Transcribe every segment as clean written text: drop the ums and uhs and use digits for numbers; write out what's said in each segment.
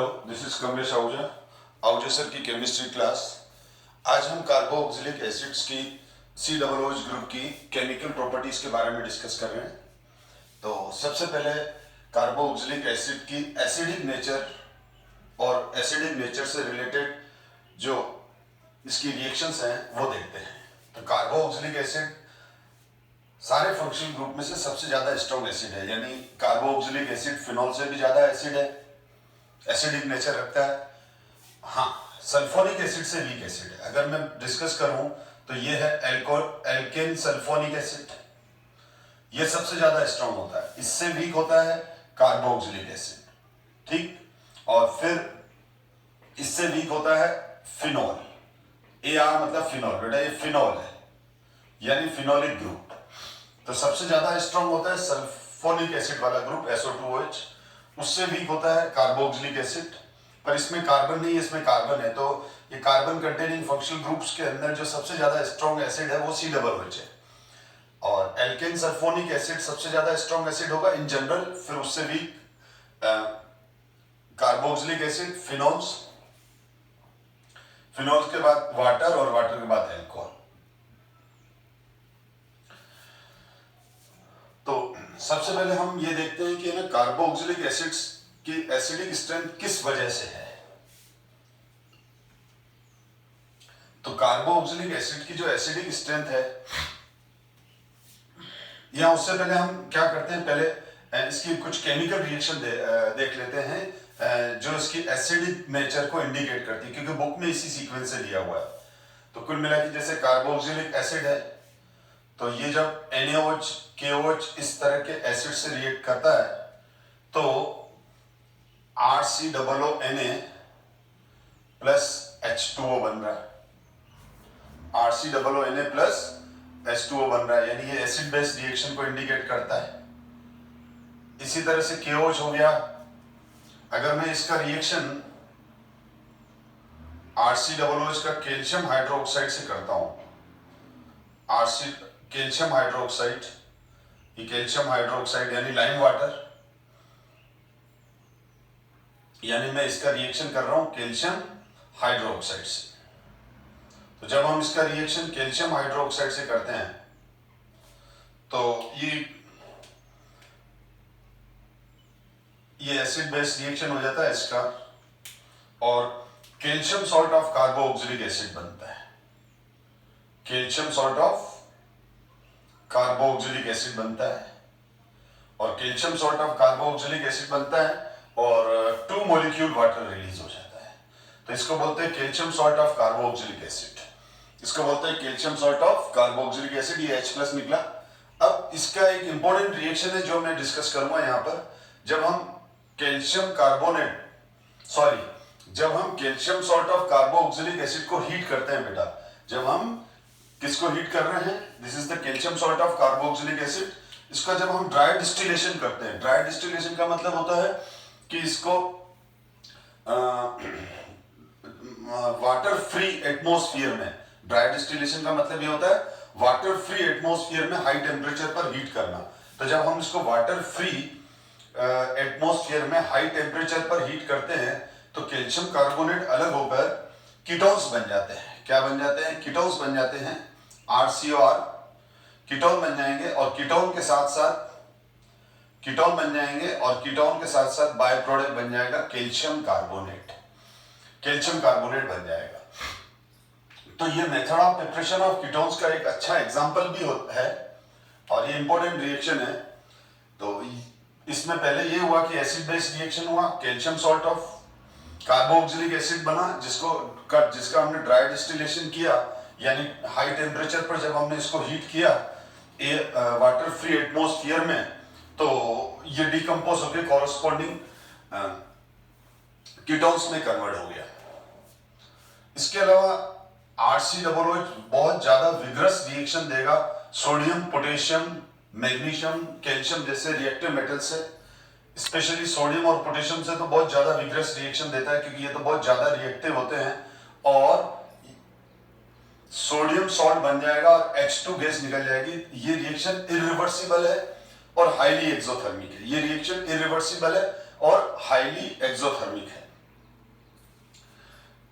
This is Kamlesh Ahuja, Ahuja sir की chemistry class. आज हम कार्बोक्सिलिक एसिड्स की COOH ग्रुप की केमिकल प्रॉपर्टीज के बारे में डिस्कस कर रहे हैं। तो सबसे पहले कार्बोक्सिलिक एसिड की एसिडिक नेचर और एसिडिक नेचर से रिलेटेड जो इसकी रिएक्शंस हैं वो देखते हैं। तो कार्बोक्सिलिक एसिड सारे फंक्शनल ग्रुप में से सबसे ज्यादा स्ट्रॉन्ग एसिड है, यानी कार्बोक्सिलिक एसिड फिनॉल से भी ज्यादा एसिड है, एसिडिक नेचर रखता है। हाँ, सल्फोनिक एसिड से वीक एसिड है। अगर मैं डिस्कस करूं तो ये है एल्केन सल्फोनिक एसिड, ये सबसे ज्यादा स्ट्रॉन्ग होता है। इससे वीक होता है कार्बोक्सिलिक एसिड, ठीक। और फिर इससे वीक होता है फिनॉल, AR मतलब फिनॉल, बेटा ये फिनॉल है यानी फिनोलिक ग्रुप। तो सबसे ज्यादा स्ट्रॉन्ग होता है सल्फोनिक एसिड वाला ग्रुप SO2OH, उससे वीक होता है कार्बोक्सिलिक एसिड। पर इसमें कार्बन नहीं है, इसमें कार्बन है। तो ये कार्बन कंटेनिंग फंक्शनल ग्रुप्स के अंदर जो सबसे ज्यादा स्ट्रॉन्ग एसिड है वो COOH है। और एल्केन सल्फोनिक एसिड सबसे ज्यादा स्ट्रॉन्ग एसिड होगा इन जनरल। फिर उससे weak carboxylic acid, phenols, phenols के बाद वाटर और वाटर के बाद एल्कोहल। तो सबसे पहले हम ये देखते हैं कि ना कार्बोक्सिलिक एसिड्स की एसिडिक स्ट्रेंथ किस वजह से है। तो कार्बोक्सिलिक एसिड की जो एसिडिक स्ट्रेंथ है, या उससे पहले हम क्या करते हैं, पहले इसकी कुछ केमिकल रिएक्शन देख लेते हैं जो इसकी एसिडिक नेचर को इंडिकेट करती है, क्योंकि बुक में इसी सीक्वेंस से दिया हुआ है। तो कुल मिला के जैसे कार्बोक्सिलिक एसिड है, तो ये जब NaOH, KOH इस तरह के एसिड से रिएक्ट करता है तो RCOONA प्लस H2O बन रहा है। RCOONA प्लस H2O बन रहा है, यानी ये एसिड बेस रिएक्शन को इंडिकेट करता है। इसी तरह से KOH हो गया। अगर मैं इसका रिएक्शन RCOOH का कैल्शियम हाइड्रोक्साइड से करता हूं, कैल्शियम हाइड्रोक्साइड, ये कैल्शियम हाइड्रोक्साइड यानी लाइम वाटर, यानी मैं इसका रिएक्शन कर रहा हूं कैल्शियम हाइड्रोक्साइड से। तो जब हम इसका रिएक्शन कैल्शियम हाइड्रोक्साइड से करते हैं तो ये एसिड बेस रिएक्शन हो जाता है इसका, और calcium salt of carboxylic acid बनता है। Calcium salt of carboxylic acid बनता है, और calcium salt of carboxylic acid बनता है और 2 मॉलिक्यूल वाटर रिलीज हो जाता है। तो इसको बोलते हैं calcium salt of carboxylic acid, इसको बोलते हैं calcium salt of carboxylic acid. ये H+ निकला। अब इसका एक इंपॉर्टेंट रिएक्शन है जो मैं डिस्कस करूंगा यहां पर। जब हम calcium calcium salt of carboxylic acid को हीट करते हैं बेटा, जब हम किसको हीट कर रहे हैं, this is the calcium salt of carboxylic acid. इसका जब हम ड्राई डिस्टिलेशन करते हैं, ड्राई डिस्टिलेशन का मतलब होता है कि इसको वाटर फ्री एटमॉस्फेयर में, ड्राई डिस्टिलेशन का मतलब ये होता है वाटर फ्री एटमॉस्फेयर में हाई टेम्परेचर पर हीट करना। तो जब हम इसको वाटर फ्री एटमॉस्फेयर में हाई टेम्परेचर पर हीट करते हैं तो कैल्शियम कार्बोनेट अलग होकर कीटोन्स बन जाते हैं। क्या बन जाते हैं? कीटोन्स बन जाते हैं। RCOR कीटोन बन जाएंगे, और कीटोन के साथ साथ कीटोन बन जाएंगे, और कीटोन के साथ साथ बाय प्रोडक्ट बन जाएगा कैल्शियम कार्बोनेट, कैल्शियम कार्बोनेट बन जाएगा। तो ये method of preparation of ketones का एक अच्छा एग्जांपल भी है, और ये इंपॉर्टेंट रिएक्शन है। तो इसमें पहले ये हुआ कि एसिड बेस रिएक्शन हुआ, calcium salt of carboxylic acid बना, जिसका हमने ड्राई डिस्टिलेशन किया, यानी हाई टेम्परेचर पर जब हमने इसको हीट किया वाटर फ्री एटमॉस्फेयर में, तो ये डिकम्पोज होकर कॉरस्पॉन्डिंग कीटोन्स में कन्वर्ट हो गया। इसके अलावा RCOOH बहुत ज्यादा विग्रस रिएक्शन देगा सोडियम, पोटेशियम, मैग्नीशियम, कैल्शियम जैसे रिएक्टिव मेटल से। स्पेशली सोडियम और पोटेशियम से तो बहुत ज्यादा विग्रस रिएक्शन देता है, क्योंकि ये तो बहुत ज्यादा रिएक्टिव होते हैं, और सोडियम सॉल्ट बन जाएगा और H2 गैस निकल जाएगी। ये रिएक्शन इरिवर्सिबल है और हाईली एक्सोथर्मिक है। ये रिएक्शन इरिवर्सिबल है और हाईली एक्सोथर्मिक है।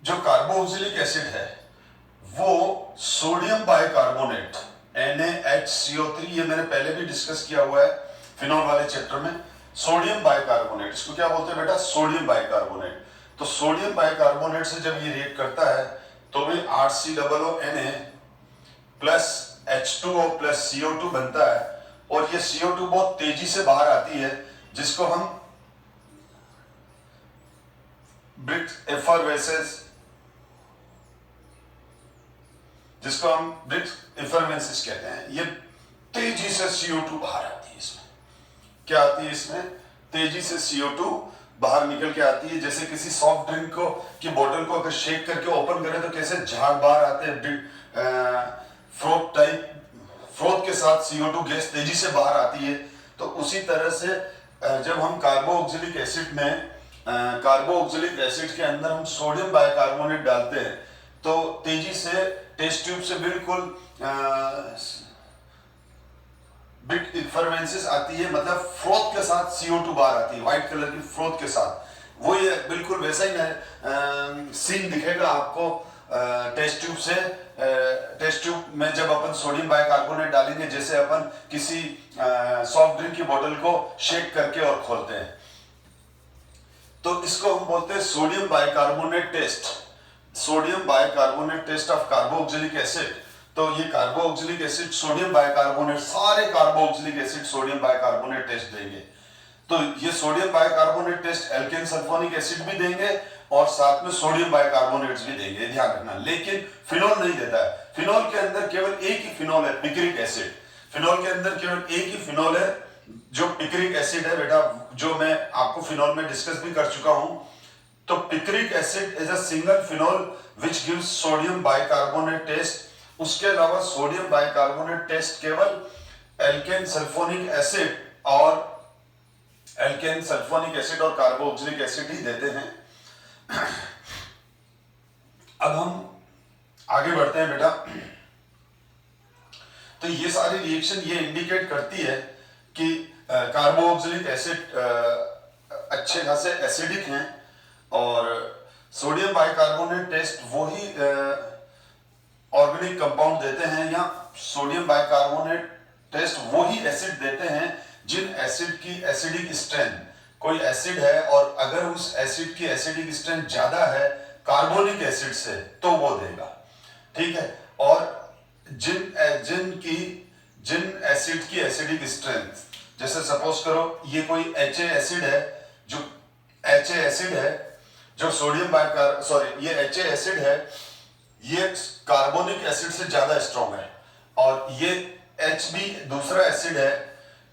जो कार्बोक्सिलिक एसिड है वो सोडियम बाइकार्बोनेट NaHCO3, ये मैंने पहले भी डिस्कस किया हुआ है फिनॉल वाले चैप्टर में। सोडियम बाइकार्बोनेट, इसको क्या बोलते हैं बेटा? Sodium bicarbonate. तो सोडियम बाइकार्बोनेट से जब ये रिएक्ट करता है तो भी RCOONA plus H2O plus CO2 बनता है, और ये CO2 बहुत तेजी से बाहर आती है, जिसको हम ब्रिक्स एफरवेसेंस, जिसको हम ब्रिक्स एफरवेसेंस कहते हैं। ये तेजी से CO2 बाहर आती है। इसमें क्या आती है? इसमें तेजी से CO2 बाहर निकल के आती है। जैसे किसी सॉफ्ट ड्रिंक को की बोतल को अगर शेक करके ओपन करें तो कैसे झाग बाहर आते हैं, फ्रोथ टाइप, फ्रोथ के साथ CO2 गैस तेजी से बाहर आती है। तो उसी तरह से जब हम कार्बोक्सिलिक एसिड में कार्बोक्सिलिक एसिड के अंदर हम सोडियम बाइकार्बोनेट डालते हैं तो तेजी से टेस्ट ट्यूब से बिल्कुल ब्रिक इफरवेंसेस आती है, मतलब फ्रोथ के साथ CO2 बाहर आती है, व्हाइट कलर की फ्रोथ के साथ। वो ये बिल्कुल वैसा ही सीन दिखेगा आपको टेस्ट ट्यूब से। टेस्ट ट्यूब में जब अपन सोडियम बाइकार्बोनेट डालेंगे, जैसे अपन किसी सॉफ्ट ड्रिंक की बोतल को शेक करके और खोलते हैं, तो इसको हम बोलते हैं sodium bicarbonate test, sodium bicarbonate test of carboxylic acid. तो ये कार्बोक्सिलिक एसिड सोडियम बाइकार्बोनेट, सारे carboxylic acid sodium bicarbonate test देंगे। तो ये sodium bicarbonate test alkane sulphonic acid भी देंगे और साथ में सोडियम बाइकार्बोनेट्स भी देंगे, ध्यान रखना। लेकिन फिनॉल नहीं देता है। फिनॉल के अंदर केवल एक ही फिनॉल है, पिक्रिक एसिड। फिनॉल के अंदर केवल एक ही फिनॉल है जो पिक्रिक एसिड है बेटा, जो मैं आपको फिनॉल में डिस्कस भी कर चुका हूं। तो picric acid is a single phenol which gives sodium bicarbonate test. उसके अलावा सोडियम बाइकार्बोनेट टेस्ट केवल एल्केन सल्फोनिक एसिड और कार्बोक्सिलिक एसिड ही देते हैं। अब हम आगे बढ़ते हैं बेटा। तो ये सारी रिएक्शन ये इंडिकेट करती है कि कार्बोक्सिलिक एसिड अच्छे खासे एसिडिक हैं, और सोडियम बाइकार्बोनेट टेस्ट वही ऑर्गेनिक कंपाउंड देते हैं, या सोडियम बाइकार्बोनेट टेस्ट वही एसिड देते हैं जिन एसिड की एसिडिक स्ट्रेंथ, कोई एसिड है और अगर उस एसिड की एसिडिक स्ट्रेंथ ज्यादा है कार्बोनिक एसिड से तो वो देगा, ठीक है। और जिन एसिड की एसिडिक स्ट्रेंथ, जैसे सपोज करो ये कोई HA एसिड है, जो HA एसिड है जो सोडियम ये HA एसिड है, ये कार्बोनिक एसिड से ज्यादा स्ट्रॉन्ग है, और ये HB दूसरा एसिड है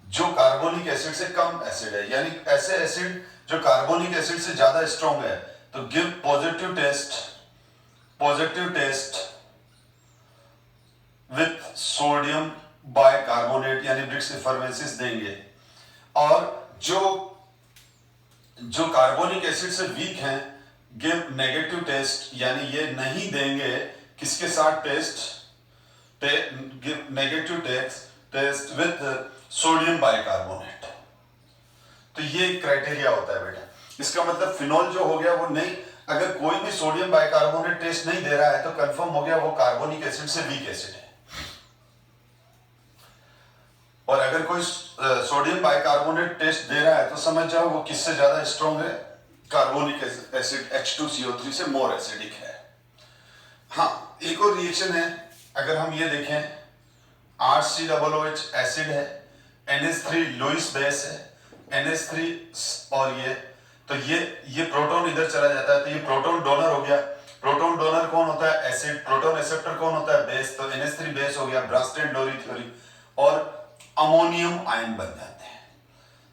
जो कार्बोनिक एसिड से कम एसिड है। यानी ऐसे एसिड जो कार्बोनिक एसिड से ज्यादा स्ट्रॉन्ग है तो give positive test with sodium bicarbonate, यानी ब्रिक्स एफरवेसेंस देंगे। और जो कार्बोनिक एसिड से वीक हैं गिव नेगेटिव टेस्ट, यानी ये नहीं देंगे किसके साथ test, give negative test with sodium bicarbonate. तो ये क्राइटेरिया होता है बेटा। इसका मतलब फिनॉल जो हो गया वो नहीं, अगर कोई भी सोडियम बाइकार्बोनेट टेस्ट नहीं दे रहा है तो कंफर्म हो गया वो कार्बोनिक एसिड से वीक एसिड है। और अगर कोई सोडियम बाइकार्बोनेट टेस्ट दे रहा है तो समझ जाओ वो किससे ज्यादा स्ट्रॉन्ग है, कार्बोनिक एसिड H2CO3 से मोर एसिडिक है। हाँ, एक और रिएक्शन है, अगर हम ये देखें, RCOOH एसिड है, NH3 लुईस बेस है, NH3 और ये, तो ये प्रोटॉन इधर चला जाता है तो ये प्रोटॉन डोनर हो गया। प्रोटॉन डोनर कौन होता है? एसिड। प्रोटॉन एक्सेप्टर कौन होता है? बेस। तो NH3 बेस हो गया, ब्रांस्टेड-लोरी थ्योरी, और अमोनियम आयन बन जाते हैं।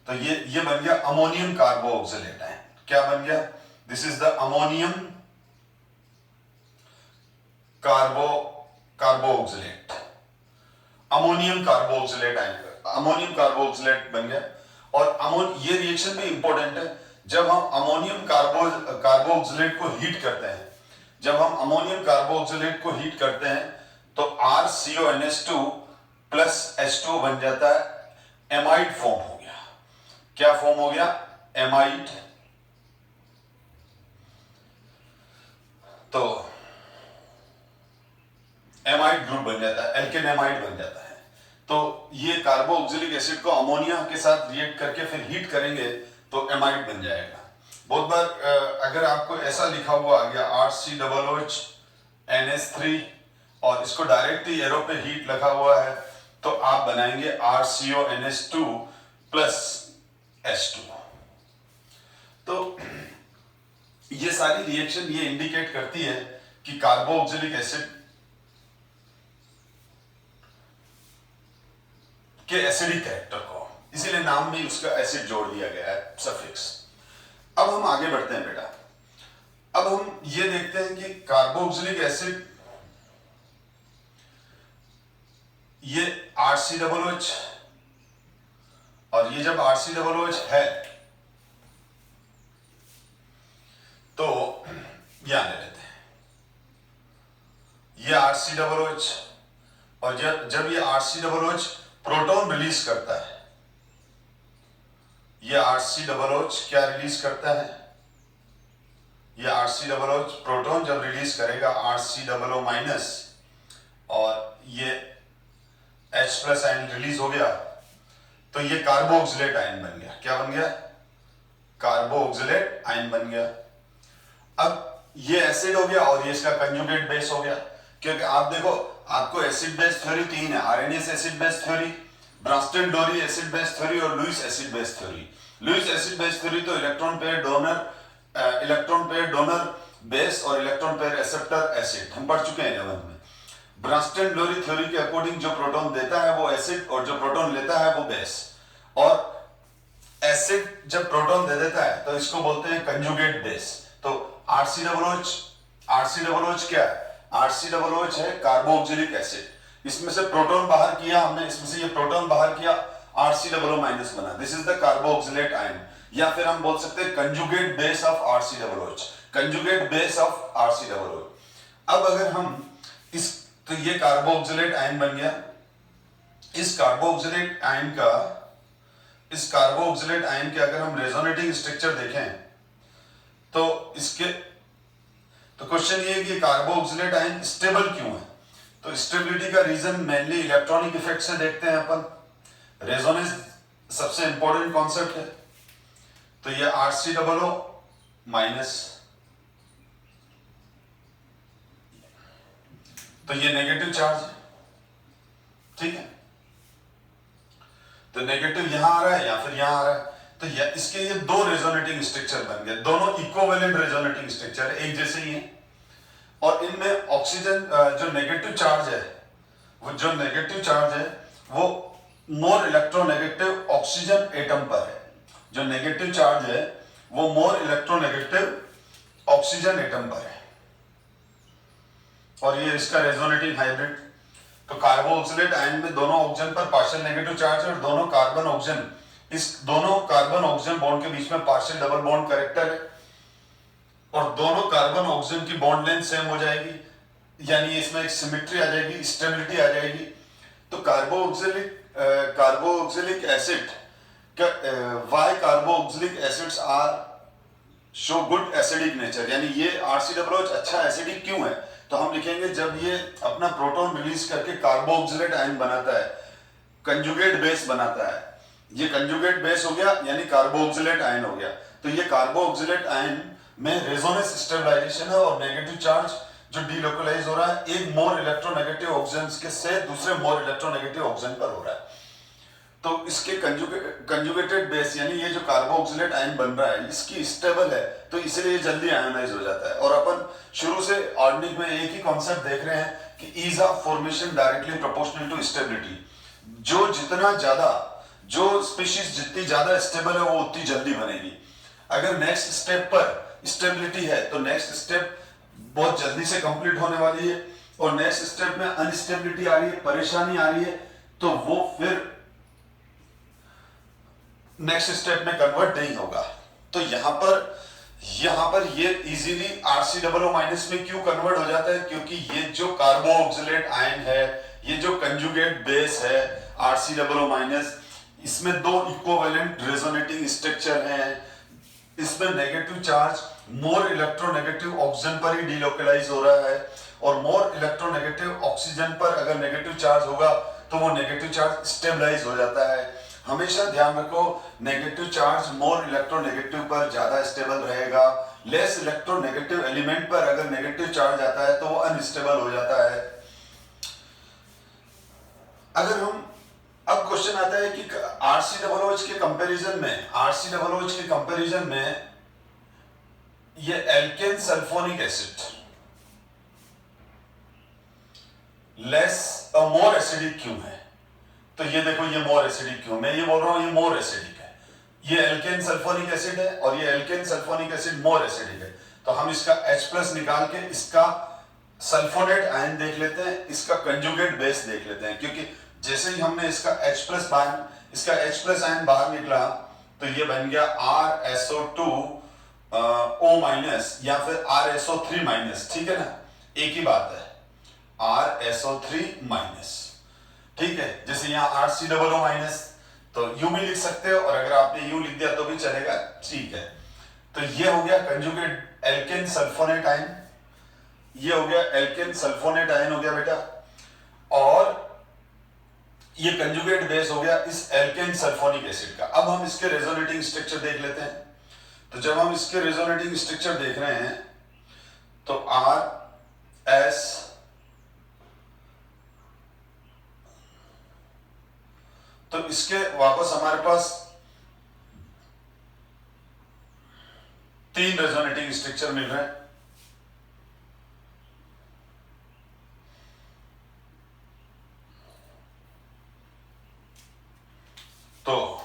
तो ये बन गया अमोनियम कार्बोक्सिलेट आयन। क्या बन गया? This is the ammonium carboxylate, ammonium carboxylate ion, ammonium carboxylate बन गया। और ये रिएक्शन भी इंपॉर्टेंट है। जब हम अमोनियम कार्बोक्सिलेट को हीट करते हैं, जब हम अमोनियम कार्बोक्सिलेट को हीट करते हैं तो RCONH2 प्लस H2 बन जाता है, एमाइड फॉर्म हो गया। क्या फॉर्म हो गया? एमाइड। एमाइड ग्रुप बन जाता है, एल्केन एमाइड बन जाता है। तो ये कार्बोक्सिलिक एसिड को अमोनिया के साथ रिएक्ट करके फिर हीट करेंगे तो एमाइड बन जाएगा। बहुत बार अगर आपको ऐसा लिखा हुआ आ गया RCOOH NH3 और इसको डायरेक्ट ही एरो पे हीट लगा हुआ है तो आप बनाएंगे RCONH2 प्लस H2। तो ये सारी रिएक्शन ये इंडिकेट करती है कि कार्बोक्सिलिक एसिड के एसिडिक कैरेक्टर को, इसीलिए नाम में उसका एसिड जोड़ दिया गया है, सफिक्स। अब हम आगे बढ़ते हैं बेटा। अब हम ये देखते हैं कि कार्बोक्सिलिक एसिड ये RCOOH और ये जब RCOOH है तो ध्यान ले लेते हैं, ये RCOOH और जब ये RCOOH प्रोटॉन रिलीज करता है, ये RCOOH क्या रिलीज करता है, ये RCOOH प्रोटॉन जब रिलीज करेगा RCOO माइनस और ये H प्लस आयन रिलीज हो गया तो ये कार्बोक्सिलेट आयन बन गया। क्या बन गया? कार्बोक्सिलेट आयन बन गया। अब ये एसिड हो गया और ये इसका कंजुगेट बेस हो गया, क्योंकि आप देखो आपको एसिड बेस थ्योरी तीन है, Arrhenius acid base theory, Bronsted Lowry acid base theory और Lewis acid base theory. Lewis acid base theory तो इलेक्ट्रॉन पेयर डोनर बेस और इलेक्ट्रॉन पेयर एक्सेप्टर एसिड हम पढ़ चुके हैं 11th में। ब्रांस्टन डोरी थ्योरी के अकॉर्डिंग जो प्रोटॉन देता है वो एसिड और जो प्रोटॉन लेता है वो बेस, और एसिड जब प्रोटॉन दे देता है तो इसको बोलते हैं कंजुगेट बेस। तो RCOOH क्या है? RCOOH है कार्बोक्सिलिक एसिड। इसमें से प्रोटॉन बाहर किया हमने, इसमें से ये प्रोटॉन बाहर किया, RCOO माइनस बना, this is the carboxylate ion, या फिर हम बोल सकते हैं conjugate base of RCOOH, conjugate base of RCOO। अब अगर हम इस, तो ये कार्बोक्सिलेट आयन बन गया। इस कार्बोक्सिलेट आयन के अगर हम रेजोनेटिंग स्ट्रक्चर देखें तो इसके, तो क्वेश्चन ये है कि कार्बोक्सिलेट आयन स्टेबल क्यों है? तो स्टेबिलिटी का रीजन मेनली इलेक्ट्रॉनिक इफेक्ट से देखते हैं अपन। रेजोनेंस सबसे इंपॉर्टेंट कॉन्सेप्ट है। तो ये RCOO माइनस, तो ये नेगेटिव चार्ज है, ठीक है, तो नेगेटिव यहां आ रहा है या फिर यहां आ रहा है, तो इसके ये दो रेजोनेटिंग स्ट्रक्चर बन गए, दोनों इक्विवेलेंट रेजोनेटिंग स्ट्रक्चर है, एक जैसे ही है। और इनमें ऑक्सीजन जो नेगेटिव चार्ज है वो मोर इलेक्ट्रोनेगेटिव ऑक्सीजन एटम पर है। जो नेगेटिव चार्ज है वो मोर इलेक्ट्रोनेगेटिव ऑक्सीजन एटम पर है, और ये इसका रेजोनेटिंग हाइब्रिड। तो कार्बोक्सिलेट आयन में दोनों ऑक्सीजन पर पार्शियल नेगेटिव चार्ज है और दोनों कार्बन ऑक्सीजन, इस दोनों कार्बन ऑक्सीजन बॉन्ड के बीच में पार्शियल डबल बॉन्ड कैरेक्टर है, और दोनों कार्बन ऑक्सीजन की बॉन्ड लेंथ सेम हो जाएगी, यानी इसमें एक सिमेट्री आ जाएगी, स्टेबिलिटी आ जाएगी। तो कार्बोक्सिलिक एसिड का why carboxylic acids are show good acidic nature, यानी ये RCOOH अच्छा एसिडिक क्यों है? तो हम लिखेंगे जब ये अपना प्रोटॉन रिलीज करके कार्बोक्सिलेट आयन बनाता है, कंजुगेट बेस बनाता है, ये कंजुगेट बेस हो गया यानी कार्बोक्सिलेट आयन हो गया। तो ये कार्बोक्सिलेट आयन में रेजोनेंस स्टेबलाइजेशन है और नेगेटिव चार्ज जो डीलोकलाइज हो रहा है एक मोर इलेक्ट्रोनेगेटिव ऑक्सीजन के से दूसरे मोर इलेक्ट्रोनेगेटिव ऑक्सीजन पर हो रहा है। तो इसके कंजुगेटेड बेस यानी ये जो कार्बोक्सिलेट आयन बन रहा है इसकी स्टेबल है, तो इसलिए जल्दी आयोनाइज हो जाता है। और अपन शुरू से ऑर्गेनिक में एक ही कॉन्सेप्ट देख रहे हैं कि ease of formation directly proportional to stability. जो स्पीशीज जितनी ज्यादा स्टेबल है वो उतनी जल्दी बनेगी। अगर नेक्स्ट स्टेप पर स्टेबिलिटी है तो नेक्स्ट स्टेप बहुत जल्दी से कंप्लीट होने वाली है, और नेक्स्ट स्टेप में अनस्टेबिलिटी आ रही है, परेशानी आ रही है, तो वो फिर नेक्स्ट स्टेप में कन्वर्ट नहीं होगा। तो यहां पर ये इजीली RCOO माइनस में क्यों कन्वर्ट हो जाता है? क्योंकि ये जो कार्बोक्सिलेट आयन है, ये जो कंजुगेट बेस है RCOO माइनस, इसमें दो इक्विवेलेंट रेजोनेटिंग स्ट्रक्चर हैं, इसमें negative charge more electronegative oxygen पर ही डिलोकलाइज हो रहा है, और मोर इलेक्ट्रोनेगेटिव ऑक्सीजन पर अगर नेगेटिव चार्ज होगा तो वो नेगेटिव चार्ज स्टेबलाइज हो जाता है। हमेशा ध्यान रखो, नेगेटिव चार्ज मोर इलेक्ट्रोनेगेटिव पर ज्यादा स्टेबल रहेगा। लेस इलेक्ट्रोनेगेटिव एलिमेंट पर अगर नेगेटिव चार्ज आता है तो वो अनस्टेबल हो जाता है। अगर हम अब क्वेश्चन आता है कि RCOOH के कंपैरिजन में ये alkane sulphonic acid more acidic क्यों है? तो ये देखो, ये मोर एसिडिक क्यों, मैं ये बोल रहा हूं ये मोर एसिडिक है। ये एल्केन सल्फोनिक एसिड है और ये alkane sulphonic acid more acidic है। तो हम इसका H+ निकाल के इसका सल्फोनेट आयन देख लेते हैं, इसका कंजुगेट बेस देख लेते हैं, क्योंकि जैसे ही हमने इसका H+ आयन बाहर निकला तो ये बन गया RSO2 O- या फिर RSO3-, ठीक है ना, एक ही बात है, RSO3-, ठीक है। जैसे यहाँ RCOO-, तो यू भी लिख सकते हो, और अगर आपने यू लिख दिया तो भी चलेगा, ठीक है। तो ये हो गया कंजुगेट एल्केन सल्फोनेट आयन, ये हो गया एल्केन सल्फोनेट आयन हो गया बेटा, और ये कंजुगेट बेस हो गया इस एल्केन सल्फोनिक एसिड का। अब हम इसके रेजोनेटिंग स्ट्रक्चर देख लेते हैं। तो जब हम इसके रेजोनेटिंग स्ट्रक्चर देख रहे हैं तो RS तो इसके वापस हमारे पास 3 रेजोनेटिंग स्ट्रक्चर मिल रहे हैं। तो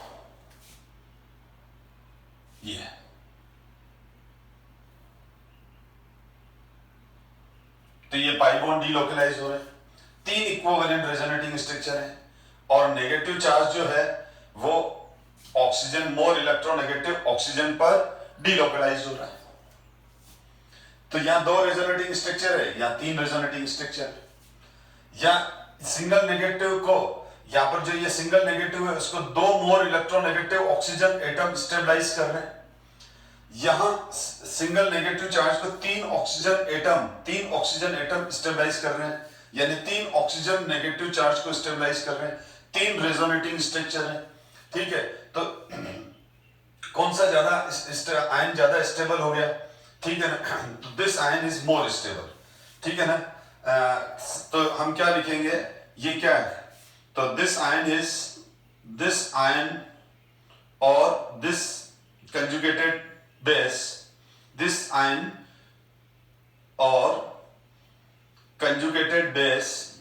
ये ये पाई बॉन्ड डीलोकलाइज हो रहे हैं, 3 इक्विवेलेंट रेजोनेटिंग स्ट्रक्चर है, और नेगेटिव चार्ज जो है वो ऑक्सीजन, मोर इलेक्ट्रोनेगेटिव ऑक्सीजन पर डीलोकलाइज हो रहा है। तो यहां 2 रेजोनेटिंग स्ट्रक्चर है, यहां 3 रेजोनेटिंग स्ट्रक्चर, या सिंगल नेगेटिव को, यहां पर जो ये सिंगल नेगेटिव है उसको 2 more electronegative oxygen atom stabilise कर रहे हैं। यहां सिंगल नेगेटिव चार्ज को 3 ऑक्सीजन एटम स्टेबलाइज कर रहे हैं, यानी 3 ऑक्सीजन नेगेटिव चार्ज को स्टेबलाइज कर रहे हैं। 3 रेजोनेटिंग स्ट्रक्चर है, ठीक है। तो कौन सा ज्यादा आयन ज्यादा स्टेबल हो गया, ठीक है ना, तो this ion is more stable, ठीक है ना। तो हम क्या लिखेंगे, ये क्या है, तो दिस आयन और this conjugated base, this ion और conjugated base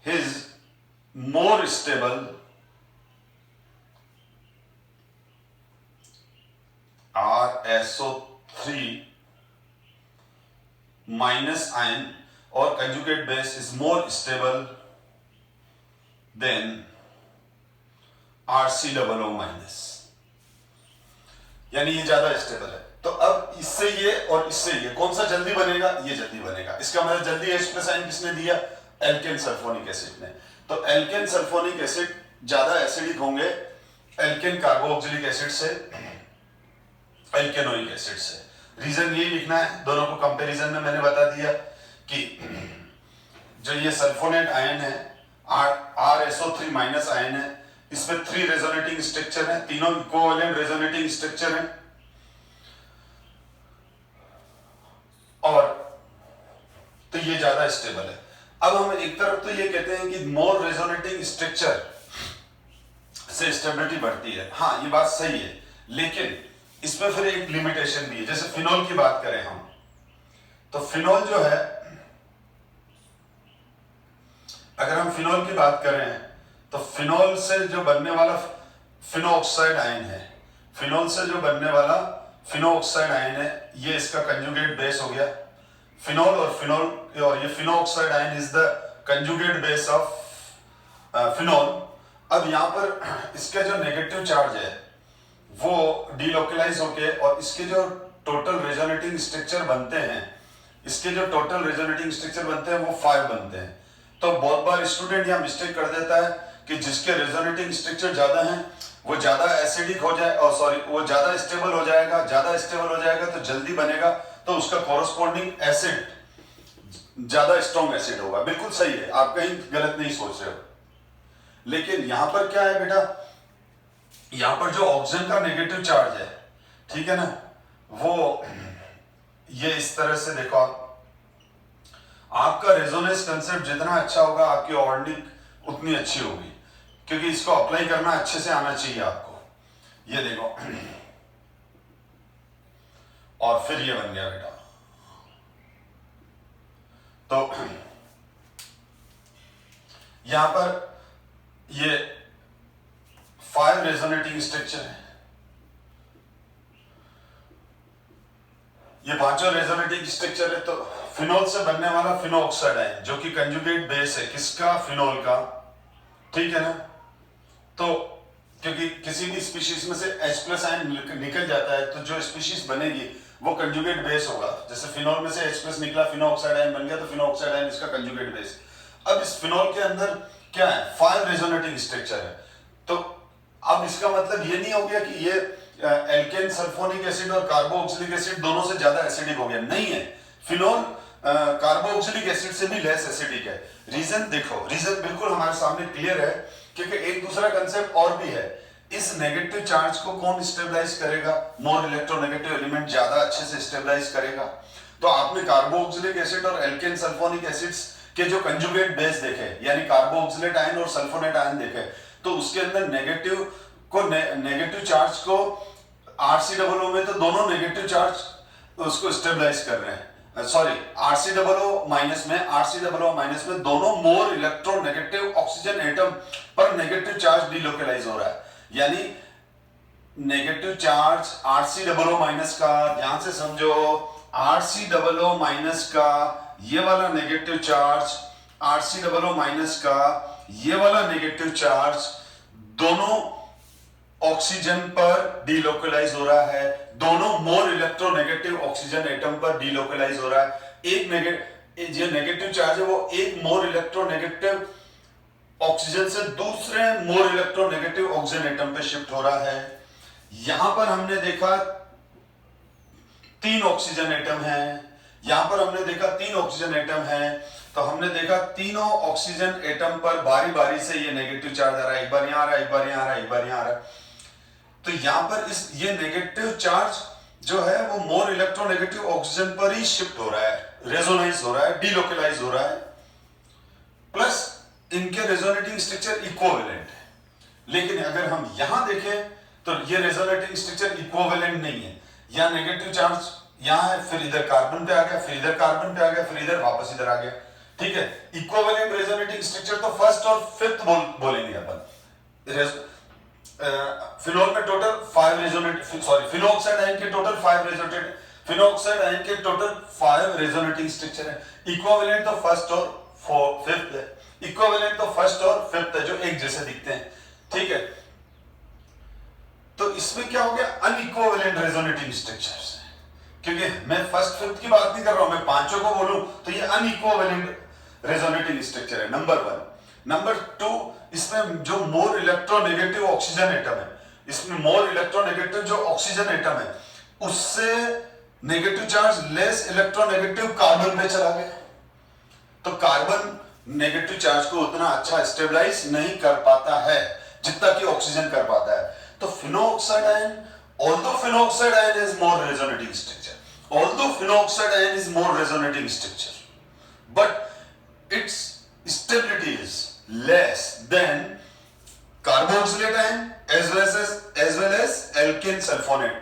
is more stable RSO3- ion, or conjugate base is more stable than RCOO-, यानी ये ज्यादा स्टेबल है। तो अब इससे ये और इससे ये कौन सा जल्दी बनेगा, ये जल्दी बनेगा। इसका मतलब जल्दी H+ आयन किसने दिया, एल्केन सल्फोनिक एसिड ने। तो एल्केन सल्फोनिक एसिड ज्यादा एसिडिक होंगे एल्केन कार्बोक्सिलिक एसिड से, एल्केनोइक एसिड से। रीजन यही लिखना है, दोनों को कंपैरिजन में मैंने बता दिया कि जो ये सल्फोनेट आयन है, RSO3- आयन है, इसमें 3 रेजोनेटिंग स्ट्रक्चर है, तीनों इक्विवेलेंट रेजोनेटिंग स्ट्रक्चर है, और तो ये ज्यादा स्टेबल है। अब हम एक तरफ तो ये कहते हैं कि मोर रेजोनेटिंग स्ट्रक्चर से स्टेबिलिटी बढ़ती है, हाँ ये बात सही है, लेकिन इसमें फिर एक लिमिटेशन भी है। जैसे फिनोल की बात करें हम, तो फिनोल जो है, अगर हम फिनोल की बात करें तो फिनोल से जो बनने वाला फिनोऑक्साइड आयन है, फिनोल से जो बनने वाला फिनोऑक्साइड आयन है, ये इसका कंजुगेट बेस हो गया फिनोल, और ये phenoxide ion is the conjugate base of phenol. अब यहां पर इसका जो नेगेटिव चार्ज है वो डीलोकलाइज होके, और इसके जो टोटल रेजोनेटिंग स्ट्रक्चर बनते हैं, इसके जो टोटल रेजोनेटिंग स्ट्रक्चर बनते हैं वो 5 बनते हैं। तो बहुत बार स्टूडेंट यहां मिस्टेक कर देता है कि जिसके रेजोनेटिंग स्ट्रक्चर ज्यादा हैं वो ज्यादा एसिडिक हो जाए, और सॉरी वो ज्यादा स्टेबल हो जाएगा, ज्यादा स्टेबल हो जाएगा तो जल्दी बनेगा, तो उसका कॉरस्पॉन्डिंग एसिड ज्यादा स्ट्रॉन्ग एसिड होगा। बिल्कुल सही है, आप कहीं गलत नहीं सोच रहे हो। लेकिन यहां पर क्या है बेटा, यहां पर जो ऑक्सीजन का नेगेटिव चार्ज है, ठीक है ना, वो ये इस तरह से देखो आपका रेजोनेंस कंसेप्ट जितना अच्छा होगा आपकी ऑर्डिक उतनी अच्छी होगी, क्योंकि इसको अप्लाई करना अच्छे से आना चाहिए आपको। ये देखो, और फिर ये बन गया बेटा। तो यहां पर ये 5 रेजोनेटिंग स्ट्रक्चर है, ये 5 रेजोनेटिंग स्ट्रक्चर है। तो फिनोल से बनने वाला फिनोऑक्साइड है जो कि कंजुगेट बेस है किसका, फिनोल का, ठीक है ना। तो क्योंकि किसी भी स्पीशीज में से H+ आयन निकल जाता है, तो जो स्पीशीज बनेगी वो कंजुगेट बेस होगा। जैसे फिनोल में से H+ निकला, फिनोऑक्साइड आयन बन गया, तो फिनोऑक्साइड आयन इसका कंजुगेट बेस। अब इस फिनोल के अंदर क्या है, 5 रेजोनेटिंग स्ट्रक्चर है। तो अब इसका मतलब ये नहीं हो गया कि ये एल्केन सल्फोनिक एसिड और कार्बोक्सिलिक एसिड दोनों से ज्यादा एसिडिक हो गया, नहीं है। फिनोल कार्बोक्सिलिक एसिड से भी लेस एसिडिक है। रीजन देखो, रीजन बिल्कुल हमारे सामने क्लियर है, क्योंकि एक दूसरा कंसेप्ट और भी है। इस नेगेटिव चार्ज को कौन स्टेबलाइज करेगा, मोर इलेक्ट्रोनेगेटिव एलिमेंट ज्यादा अच्छे से स्टेबलाइज करेगा। तो आपने कार्बोक्सिलिक एसिड और एल्केन सल्फोनिक एसिड्स के जो कंजुगेट बेस देखे, यानी कार्बोक्सिलेट आयन और सल्फोनेट आयन देखे, तो उसके अंदर नेगेटिव चार्ज को RCOO में तो दोनों नेगेटिव चार्ज उसको स्टेबलाइज कर रहे हैं, सॉरी RCOO माइनस में दोनों मोर इलेक्ट्रोनेगेटिव ऑक्सीजन एटम पर नेगेटिव चार्ज डिलोकलाइज हो रहा है। यानी नेगेटिव चार्ज RCOO माइनस का, ध्यान से समझो, RCOO माइनस का ये वाला नेगेटिव चार्ज, RCOO माइनस का ये वाला नेगेटिव चार्ज दोनों ऑक्सीजन पर डिलोकलाइज हो रहा है, दोनों मोर इलेक्ट्रोनेगेटिव ऑक्सीजन एटम पर डिलोकलाइज हो रहा है। एक नेगेटिव चार्ज है वो एक मोर इलेक्ट्रोनेगेटिव ऑक्सीजन से दूसरे मोर इलेक्ट्रोनेगेटिव ऑक्सीजन एटम पे शिफ्ट हो रहा है। यहां पर हमने देखा 3 ऑक्सीजन एटम है, यहां पर हमने देखा 3 ऑक्सीजन एटम है। तो हमने देखा तीनों ऑक्सीजन एटम पर बारी बारी से ये नेगेटिव चार्ज आ रहा है, एक बार यहां आ रहा है, एक बार यहां आ रहा है, एक बार यहां आ रहा है। तो यहां पर ये नेगेटिव चार्ज जो है वो मोर इलेक्ट्रोनेगेटिव ऑक्सीजन पर ही शिफ्ट हो रहा है, रेजोनाइज हो रहा है, डिलोकलाइज हो रहा है, प्लस इनके रेजोनेटिंग स्ट्रक्चर इक्विवेलेंट है। लेकिन अगर हम यहां देखें तो ये रेजोनेटिंग स्ट्रक्चर इक्विवेलेंट नहीं है। यहां नेगेटिव चार्ज यहां है, फिर इधर कार्बन पे आ गया, फिर इधर कार्बन पे आ गया, फिर इधर वापस इधर आ गया, ठीक है। इक्विवेलेंट रेजोनेटिंग स्ट्रक्चर तो फर्स्ट और फिफ्थ बोलेंगे अपन। फिनोल में टोटल 5 रेजोनेटिंग, सॉरी फिनोऑक्साइड आयन के टोटल 5 रेजोनेटेड, फिनोऑक्साइड आयन के टोटल 5 रेजोनेटिंग स्ट्रक्चर है। इक्विवेलेंट तो फर्स्ट और फिफ्थ है, इक्विवेलेंट तो फर्स्ट और फिफ्थ है जो एक जैसे दिखते हैं, ठीक है। तो इसमें क्या हो गया, अनइक्विवेलेंट रेजोनेटिंग स्ट्रक्चर्स, क्योंकि मैं फर्स्ट फिफ्थ की बात नहीं कर रहा हूं, मैं पांचों को बोलूं तो ये अनइक्विवेलेंट रेजोनेटिंग स्ट्रक्चर है, नंबर 1। नंबर 2, इसमें जो मोर इलेक्ट्रोनेगेटिव ऑक्सीजन एटम है, इसमें मोर इलेक्ट्रोनेगेटिव जो ऑक्सीजन एटम है उससे negative charge less electronegative carbon पे चला गया। तो कार्बन नेगेटिव चार्ज को उतना अच्छा स्टेबलाइज नहीं कर पाता है जितना कि ऑक्सीजन कर पाता है। तो फिनोऑक्साइड ion, although phenoxide ion has more resonating structure, but its stability is less than carboxylate ion as well as alkane sulfonate,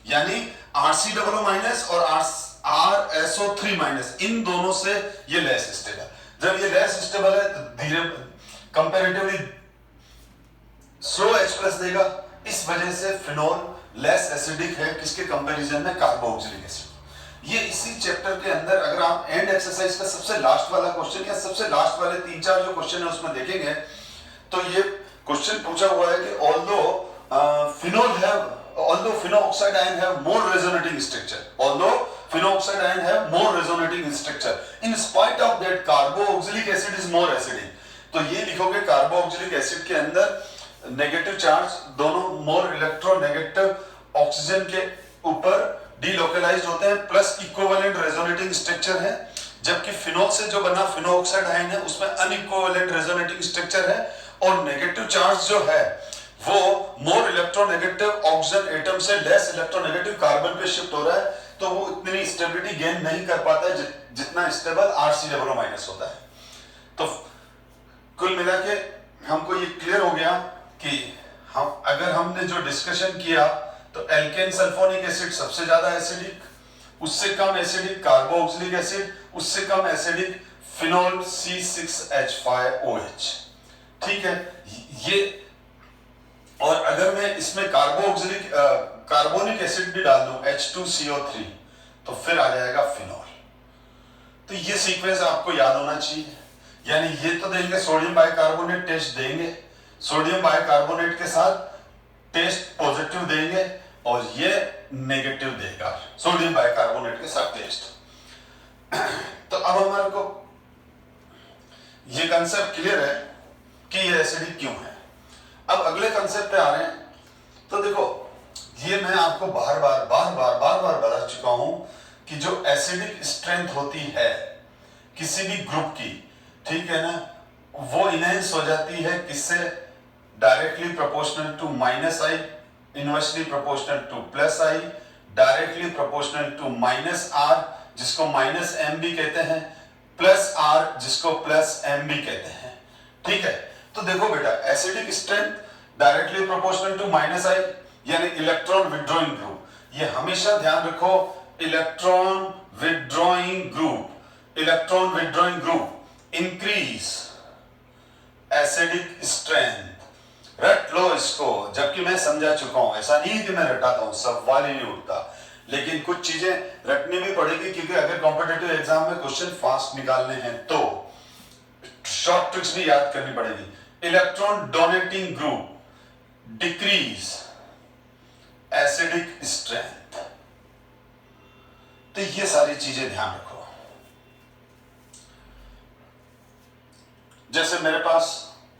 यानी RCOO माइनस और RSO3 माइनस, इन दोनों से ये लेस स्टेबल। जब ये लेस स्टेबल है तो धीरे कंपैरेटिवली स्लो H+ देगा, इस वजह से फिनोल लेस एसिडिक है किसके कंपैरिजन में, कार्बोक्सिलिक एसिड। ये इसी चैप्टर के अंदर अगर आप एंड एक्सरसाइज का सबसे लास्ट वाला क्वेश्चन या सबसे लास्ट वाले 3-4 जो क्वेश्चन है उसमें देखेंगे तो ये क्वेश्चन पूछा हुआ है कि although phenoxide ion have more resonating structure, in spite of that carboxylic acid is more acidic। तो ये लिखोगे कार्बोक्सिलिक एसिड के अंदर नेगेटिव चार्ज दोनों मोर इलेक्ट्रोनेगेटिव ऑक्सीजन के ऊपर डीलोकलाइज्ड होते हैं, प्लस इक्विवेलेंट रेजोनेटिंग स्ट्रक्चर है। जबकि फिनोल से जो बना फिनोऑक्साइड आयन है उसमें अनइक्विवेलेंट रेजोनेटिंग स्ट्रक्चर है, और नेगेटिव चार्ज जो है वो मोर इलेक्ट्रोनेगेटिव ऑक्सीजन एटम से लेस इलेक्ट्रोनेगेटिव कार्बन पे शिफ्ट हो रहा है, तो वो इतनी स्टेबिलिटी गेन नहीं कर पाता है जितना स्टेबल RCOO- होता है। तो कुल मिला के हमको ये क्लियर हो गया कि अगर हमने जो डिस्कशन किया तो एल्केन सल्फोनिक एसिड सबसे ज्यादा एसिडिक, उससे कम एसिडिक कार्बोक्सिलिक एसिड, उससे कम एसिडिक फिनोल C6H5OH। ठीक है, ये और अगर मैं इसमें कार्बोनिक एसिड भी डाल दूं H2CO3 तो फिर आ जाएगा फिनोल। तो ये सीक्वेंस आपको याद होना चाहिए। यानी ये तो देंगे सोडियम बाइकार्बोनेट टेस्ट देंगे, सोडियम बाइकार्बोनेट के साथ टेस्ट पॉजिटिव देंगे, और ये नेगेटिव देगा सोडियम बाइकार्बोनेट के साथ टेस्ट। तो अब हमारे को ये कंसेप्ट क्लियर है कि ये एसिडिक क्यों है। अब अगले कंसेप्ट पे आ रहे हैं। तो देखो, ये मैं आपको बार बार बता चुका हूं कि जो एसिडिक स्ट्रेंथ होती है किसी भी ग्रुप की, ठीक है ना, वो इनहेंस हो जाती है किससे? Directly proportional to -I, inversely proportional to +I, directly proportional to -R जिसको -M भी कहते हैं, +R जिसको +M भी कहते हैं। ठीक है, तो देखो बेटा, acidic strength directly proportional to -I यानी इलेक्ट्रॉन विड्रॉइंग ग्रुप। ये हमेशा ध्यान रखो, electron withdrawing group increase acidic strength. रट लो इसको, जबकि मैं समझा चुका हूं, ऐसा नहीं कि मैं रटाता हूं, सवाल ही नहीं उठता, लेकिन कुछ चीजें रटनी भी पड़ेगी, क्योंकि अगर कॉम्पिटिटिव एग्जाम में क्वेश्चन फास्ट निकालने हैं तो शॉर्ट ट्रिक्स भी याद करनी पड़ेगी। Electron donating group decrease acidic strength. तो ये सारी चीजें ध्यान रखो। जैसे मेरे पास,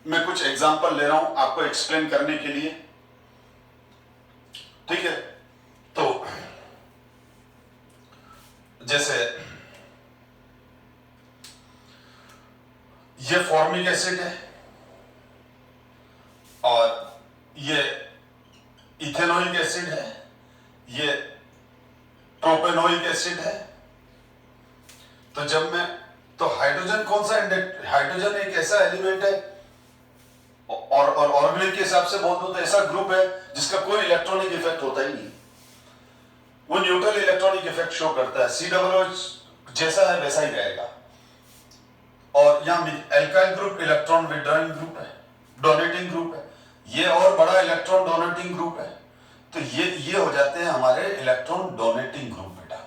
मैं कुछ एग्जांपल ले रहा हूं आपको एक्सप्लेन करने के लिए, ठीक है। तो जैसे ये फॉर्मिक एसिड है और ये इथेनोइक एसिड है, ये प्रोपेनोइक एसिड है। तो जब मैं, तो हाइड्रोजन कौन सा हाइड्रोजन एक ऐसा एलिमेंट है, और ऑर्गेनिक के हिसाब से बोल दो तो ऐसा ग्रुप है जिसका कोई इलेक्ट्रॉनिक इफेक्ट होता ही नहीं, वो न्यूट्रल इलेक्ट्रॉनिक इफेक्ट शो करता है, COO जैसा है वैसा ही रहेगा। और यहां alkyl group electron withdrawing group है, डोनेटिंग ग्रुप है, ये और बड़ा इलेक्ट्रॉन डोनेटिंग ग्रुप है। तो ये हो जाते हैं हमारे इलेक्ट्रॉन डोनेटिंग ग्रुप। बेटा,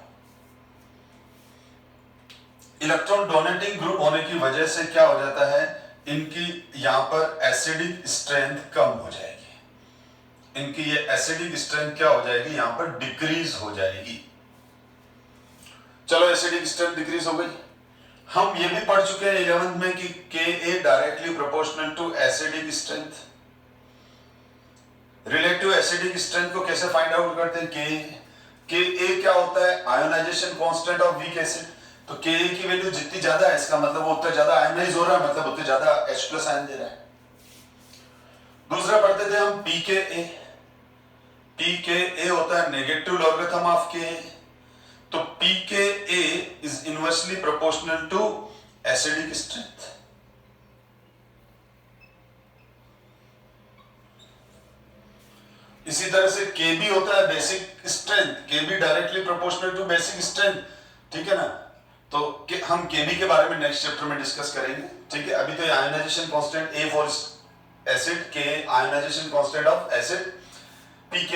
इलेक्ट्रॉन डोनेटिंग ग्रुप होने की वजह से क्या हो जाता है, इनकी यहां पर एसिडिक स्ट्रेंथ कम हो जाएगी, इनकी ये एसिडिक स्ट्रेंथ क्या हो जाएगी, यहां पर डिक्रीज हो जाएगी। चलो, एसिडिक स्ट्रेंथ डिक्रीज हो गई। हम ये भी पढ़ चुके हैं 11th में कि Ka directly proportional to acidic strength. Relative acidic strength को कैसे फाइंड आउट करते हैं? Ka क्या होता है? Ionisation constant of weak acid. तो Ka की वैल्यू जितनी ज्यादा है, इसका मतलब वो उतना ज्यादा आयोनाइज हो रहा है, मतलब उतने ज्यादा H+ आयन दे रहा है। दूसरा पढ़ते थे हम pKa। pKa होता है नेगेटिव लॉगरिथम ऑफ Ka। तो pKa is inversely proportional to acidic strength. इसी तरह से Kb होता है basic strength, Kb directly proportional to basic strength, ठीक है ना। तो हम Kb के बारे में नेक्स्ट चैप्टर में डिस्कस करेंगे, ठीक है। अभी तो ये ionisation constant A for acid, K ionisation constant of acid, Pk।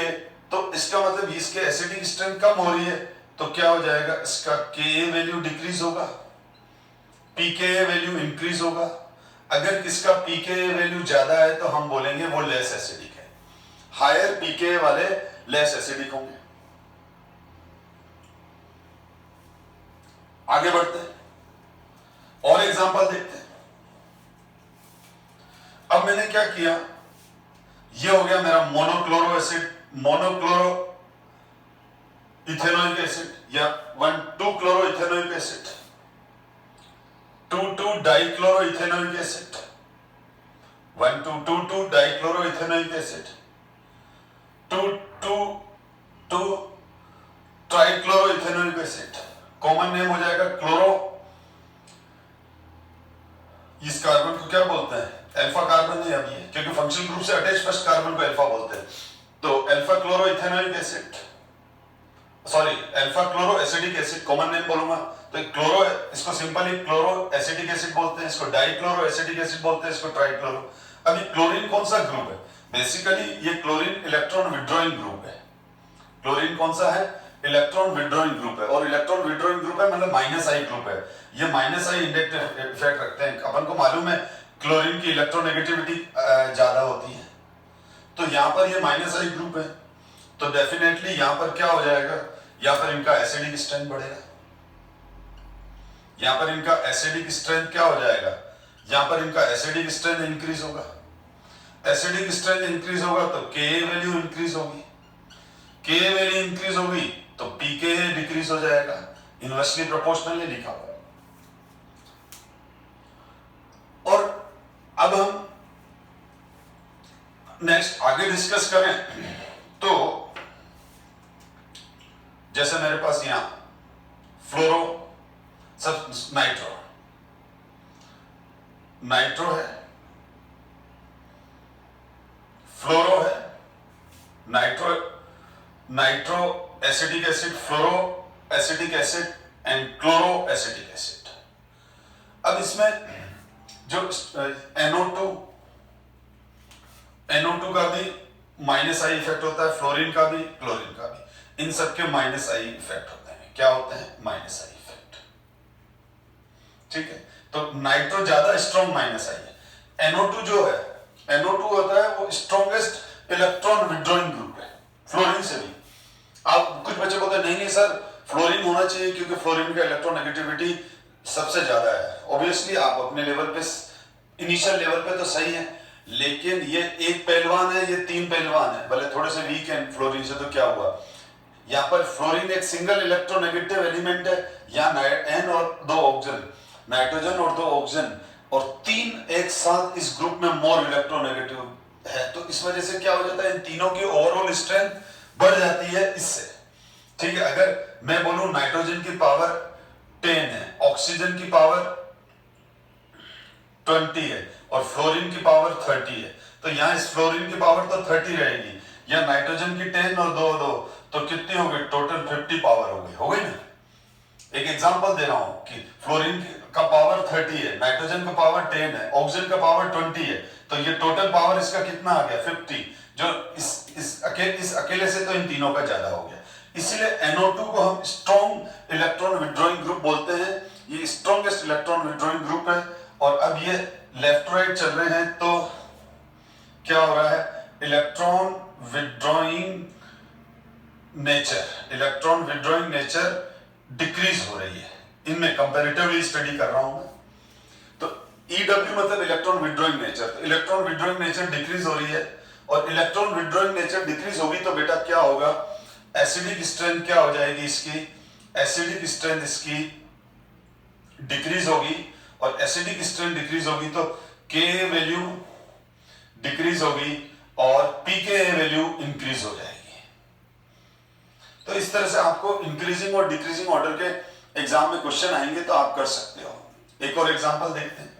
तो इसका मतलब इसके एसिडिक स्ट्रेंथ कम हो रही है, तो क्या हो जाएगा, इसका Ka वैल्यू डिक्रीज होगा, Pka वैल्यू इंक्रीज होगा। अगर किसका Pka वैल्यू ज्यादा है तो हम बोलेंगे वो लेस एसिडिक है, हायर Pka वाले लेस एसिडिक होंगे। आगे बढ़ते हैं और एग्जांपल देखते हैं। अब मैंने क्या किया, ये हो गया मेरा monochloro acid, monochloro ethanoic acid या 1,2 chloro ethanoic acid, 2,2 dichloro ethanoic acid, 1,2,2,2 dichloro ethanoic acid, 2,2,2 trichloro ethanoic acid. Common name हो जाएगा क्लोरो। इस कार्बन को क्या बोलते हैं? अल्फा कार्बन है अभी, क्योंकि फंक्शनल ग्रुप से अटैच फर्स्ट कार्बन को अल्फा बोलते हैं। तो alpha chloro ethanoic acid, sorry alpha chloro acidic acid, common name बोलूंगा तो क्लोरो, इसको सिंपली क्लोरो एसिडिक एसिड बोलते हैं, इसको डाइक्लोरो एसिडिक एसिड बोलते हैं, इसको ट्राइक्लोरो। अभी क्लोरीन कौन सा ग्रुप है? बेसिकली ये क्लोरीन इलेक्ट्रॉन विड्रॉइंग ग्रुप है। क्लोरीन कौन सा है? इलेक्ट्रॉन विड्रॉइंग ग्रुप है। और इलेक्ट्रॉन विड्रॉइंग ग्रुप है मतलब -I ग्रुप है। ये -I इंडक्टिव इफेक्ट रखते हैं। अपन को मालूम है क्लोरीन की इलेक्ट्रोनेगेटिविटी ज्यादा होती है, तो यहां पर ये -I ग्रुप है, तो डेफिनेटली यहां पर क्या हो जाएगा? यहां पर इनका एसिडिक स्ट्रेंथ बढ़ेगा। यहां पर इनका एसिडिक स्ट्रेंथ क्या हो जाएगा? यहां पर इनका एसिडिक स्ट्रेंथ इंक्रीज होगा। एसिडिक स्ट्रेंथ इंक्रीज होगा तो Ka वैल्यू इंक्रीज होगी। Ka वैल्यू इंक्रीज होगी तो pKa डिक्रीज हो जाएगा। इनवर्सली प्रोपोर्शनल लिखा हुआ है। और अब हम नेक्स्ट आगे डिस्कस करें तो जैसे मेरे पास यहां फ्लोरो सब नाइट्रो है, फ्लोरो है, nitro acidic acid, fluoro acidic acid and chloro acidic acid. अब इसमें जो NO2 का भी -I इफेक्ट होता है, फ्लोरीन का भी, क्लोरीन का भी, इन सब के -I इफेक्ट होते हैं। क्या होते हैं? -I effect. ठीक है, तो नाइट्रो ज्यादा स्ट्रॉन्ग -I है। NO2 जो है, NO2 होता है वो स्ट्रॉन्गेस्ट इलेक्ट्रॉन विड्रॉइंग ग्रुप है फ्लोरीन से भी। आप कुछ बच्चे बोलते हैं नहीं सर फ्लोरीन होना चाहिए क्योंकि फ्लोरीन का इलेक्ट्रोनेगेटिविटी सबसे ज्यादा है। ऑब्वियसली आप अपने लेवल पे, इनिशियल लेवल पे तो सही है, लेकिन ये एक पहलवान है, ये 3 पहलवान है, भले थोड़े से वीक हैं फ्लोरीन से, तो क्या हुआ? यहाँ पर फ्लोरीन एक सिंगल इलेक्ट्रोनेगेटिव एलिमेंट है, यहाँ N और 2 ऑक्सीजन, नाइट्रोजन और 2 ऑक्सीजन, और 3 एक साथ इस ग्रुप में मोर इलेक्ट्रोनेगेटिव है। तो इस वजह से क्या हो जाता है? इन तीनों की ओवरऑल स्ट्रेंथ बढ़ जाती है इससे। ठीक है, अगर मैं बोलूं नाइट्रोजन की पावर 10 है, ऑक्सीजन की पावर 20 है और फ्लोरीन की पावर 30 है, तो यहां इस फ्लोरीन की पावर तो 30 रहेगी, या नाइट्रोजन की 10 और 2 तो कितनी हो गई? टोटल 50 पावर हो गई ना। एक एग्जांपल दे रहा हूं कि फ्लोरीन का पावर 30 है, नाइट्रोजन का पावर 10 है, ऑक्सीजन का पावर 20 है, तो ये टोटल पावर इसका कितना आ गया? 50। जो इस अकेले से तो इन तीनों का ज्यादा हो गया। इसीलिए NO2 को हम स्ट्रॉन्ग इलेक्ट्रॉन विड्रॉइंग ग्रुप बोलते हैं। ये स्ट्रॉन्गेस्ट इलेक्ट्रॉन विड्रॉइंग ग्रुप है। और अब ये लेफ्ट राइट चल रहे हैं तो क्या हो रहा है? इलेक्ट्रॉन विड्रॉइंग नेचर डिक्रीज हो रही है इनमें, कंपैरेटिवली स्टडी कर रहा हूं मैं। तो EW मतलब इलेक्ट्रॉन विड्रॉइंग नेचर, तो इलेक्ट्रॉन विड्रॉइंग नेचर डिक्रीज हो रही है, और इलेक्ट्रॉन विड्रॉइंग नेचर डिक्रीज होगी तो बेटा क्या होगा? एसिडिक स्ट्रेंथ क्या हो जाएगी इसकी? एसिडिक स्ट्रेंथ इसकी डिक्रीज होगी, और एसिडिक स्ट्रेंथ डिक्रीज होगी तो Ka वैल्यू डिक्रीज होगी और pKa वैल्यू इंक्रीज हो जाएगी। तो इस तरह से आपको इंक्रीजिंग और डिक्रीजिंग ऑर्डर के एग्जाम में क्वेश्चन आएंगे तो आप कर सकते हो। एक और एग्जांपल देखते हैं।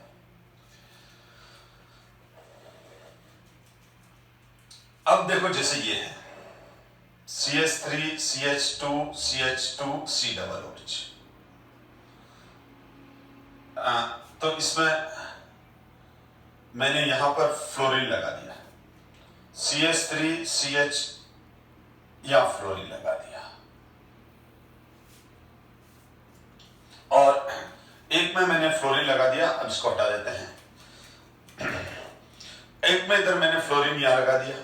अब देखो जैसे ये है CH3 CH2 CH2 COOH, तो इसमें मैंने यहां पर फ्लोरीन लगा दिया, CH3 CH या फ्लोरीन लगा दिया, और एक में मैंने फ्लोरीन लगा दिया। अब इसको हटा देते हैं। एक में इधर मैंने फ्लोरीन यहां लगा दिया,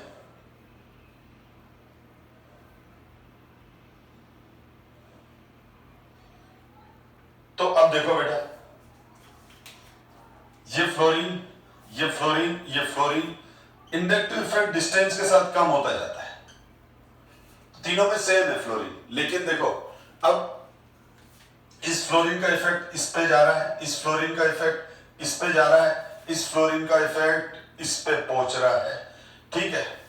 तो अब देखो बेटा ये फ्लोरीन, ये फ्लोरीन, ये फ्लोरीन, इंडक्टिव इफेक्ट डिस्टेंस के साथ कम होता जाता है। तीनों में सेम है फ्लोरीन, लेकिन देखो अब इस फ्लोरीन का इफेक्ट इस पे जा रहा है, इस फ्लोरीन का इफेक्ट इस पे जा रहा है, इस फ्लोरीन का इफेक्ट इस पे पहुंच रहा है, ठीक है।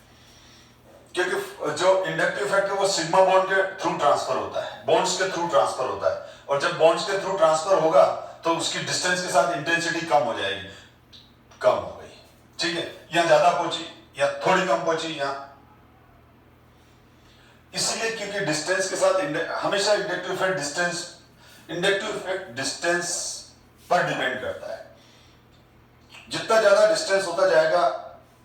क्योंकि जो इंडक्टिव इफेक्ट है वो सिग्मा बॉन्ड के थ्रू ट्रांसफर होता है, बॉन्ड्स के थ्रू ट्रांसफर होता है, और जब बॉन्ड्स के थ्रू ट्रांसफर होगा तो उसकी डिस्टेंस के साथ इंटेंसिटी कम हो जाएगी, कम हो गई, ठीक है, या ज्यादा पहुंची या थोड़ी कम पहुंची, या इसलिए क्योंकि डिस्टेंस के साथ हमेशा इंडक्टिव इफेक्ट डिस्टेंस पर डिपेंड करता है। जितना ज्यादा डिस्टेंस होता जाएगा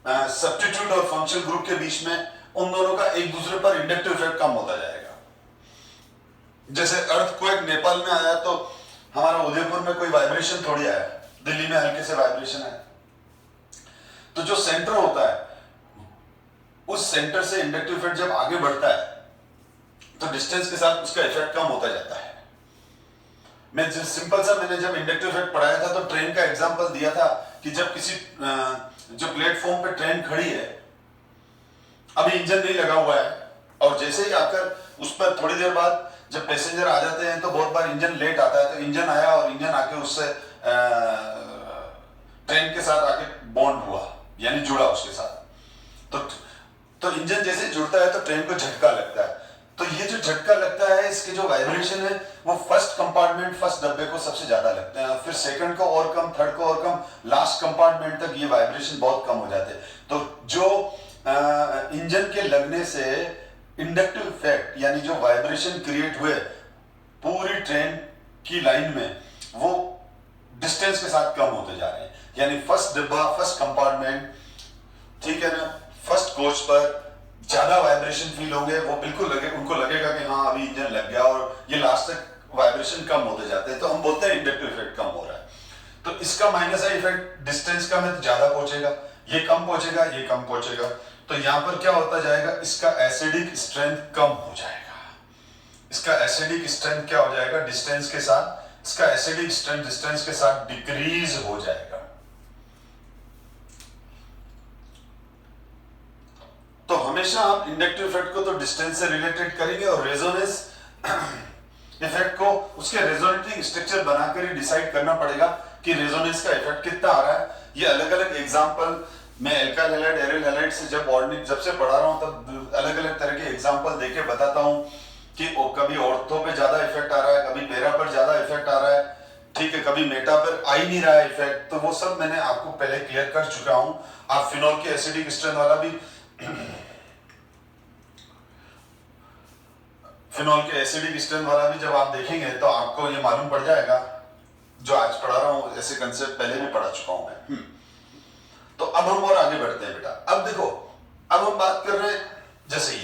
सब्स्टिट्यूट और फंक्शन ग्रुप के बीच में, उन दोनों का एक दूसरे पर इंडक्टिव इफेक्ट कम होता जाएगा। जैसे अर्थक्वेक नेपाल में आया तो हमारा उदयपुर में कोई वाइब्रेशन थोड़ी आया, दिल्ली में हल्के से वाइब्रेशन आया, तो जो सेंटर होता है उस सेंटर से इंडक्टिव इफेक्ट जब आगे बढ़ता है तो डिस्टेंस के साथ उसका इफेक्ट कम होता जाता है। मैं सिंपल सा मैंने जब इंडक्टिव इफेक्ट पढ़ाया था तो ट्रेन का एग्जांपल दिया था कि जब किसी जो प्लेटफॉर्म पे ट्रेन खड़ी है, अभी इंजन नहीं लगा हुआ है, और जैसे ही आकर उस पर थोड़ी देर बाद जब पैसेंजर आ जाते हैं तो बहुत बार इंजन लेट आता है, तो इंजन आया और इंजन आके उससे ट्रेन के साथ आके बॉन्ड हुआ, यानी जुड़ा उसके साथ, तो इंजन जैसे जुड़ता है तो ट्रेन को झटका लगता है। तो ये जो झटका लगता है, इसके जो वाइब्रेशन है वो फर्स्ट कंपार्टमेंट, फर्स्ट डब्बे को सबसे ज्यादा लगते हैं, फिर सेकंड को और कम, थर्ड को और कम, लास्ट कंपार्टमेंट तक ये वाइब्रेशन बहुत कम हो जाते हैं। तो जो इंजन के लगने से इंडक्टिव इफेक्ट यानी जो वाइब्रेशन क्रिएट हुए पूरी ट्रेन की लाइन में, वो डिस्टेंस के साथ कम होते जा रहे हैं। यानी फर्स्ट डिब्बा, फर्स्ट कंपार्टमेंट, ठीक है ना, फर्स्ट कोच पर ज्यादा वाइब्रेशन फील होंगे, वो बिल्कुल उनको लगेगा कि हाँ अभी इंजन लग गया, और ये लास्ट तक वाइब्रेशन कम होते जाते हैं, तो हम बोलते हैं इंडक्टिव इफेक्ट कम हो रहा है। तो इसका माइनस है इफेक्ट, डिस्टेंस कम है तो ज्यादा पहुंचेगा, ये कम पहुंचेगा, ये कम पहुंचेगा, तो यहां पर क्या होता जाएगा, इसका एसिडिक स्ट्रेंथ कम हो जाएगा। इसका एसिडिक स्ट्रेंथ क्या हो जाएगा, डिस्टेंस के साथ, इसका एसिडिक स्ट्रेंथ डिस्टेंस के साथ डिक्रीज हो जाएगा। तो हमेशा आप इंडक्टिव इफेक्ट को तो डिस्टेंस से रिलेटेड करेंगे, और रेजोनेंस इफेक्ट को उसके रेजोनेटिंग स्ट्रक्चर बनाकर ही डिसाइड करना पड़ेगा कि रेजोनेंस का इफेक्ट कितना आ रहा है। ये अलग अलग एग्जांपल मैं एल्काइल हैलाइड, एरिल हैलाइड से जब से पढ़ा रहा हूं तब अलग अलग तरह के एग्जांपल देके बताता हूं कि कभी ऑर्थो पे ज्यादा इफेक्ट आ रहा है, कभी पैरा पर ज्यादा इफेक्ट आ रहा है, ठीक है, कभी मेटा पर आ ही नहीं रहा है इफेक्ट, तो वो सब मैंने आपको पहले क्लियर कर चुका हूं। आप फिनॉल के एसिडिक स्ट्रेंथ वाला भी फिनॉल के एसिडिक स्ट्रेंथ वाला भी जब आप देखेंगे तो आपको ये मालूम पड़ जाएगा, जो आज पढ़ा रहा हूं ऐसे कंसेप्ट पहले भी पढ़ा चुका हूं मैं। तो अब हम और आगे बढ़ते हैं बेटा। अब देखो, अब हम बात कर रहे हैं, जैसे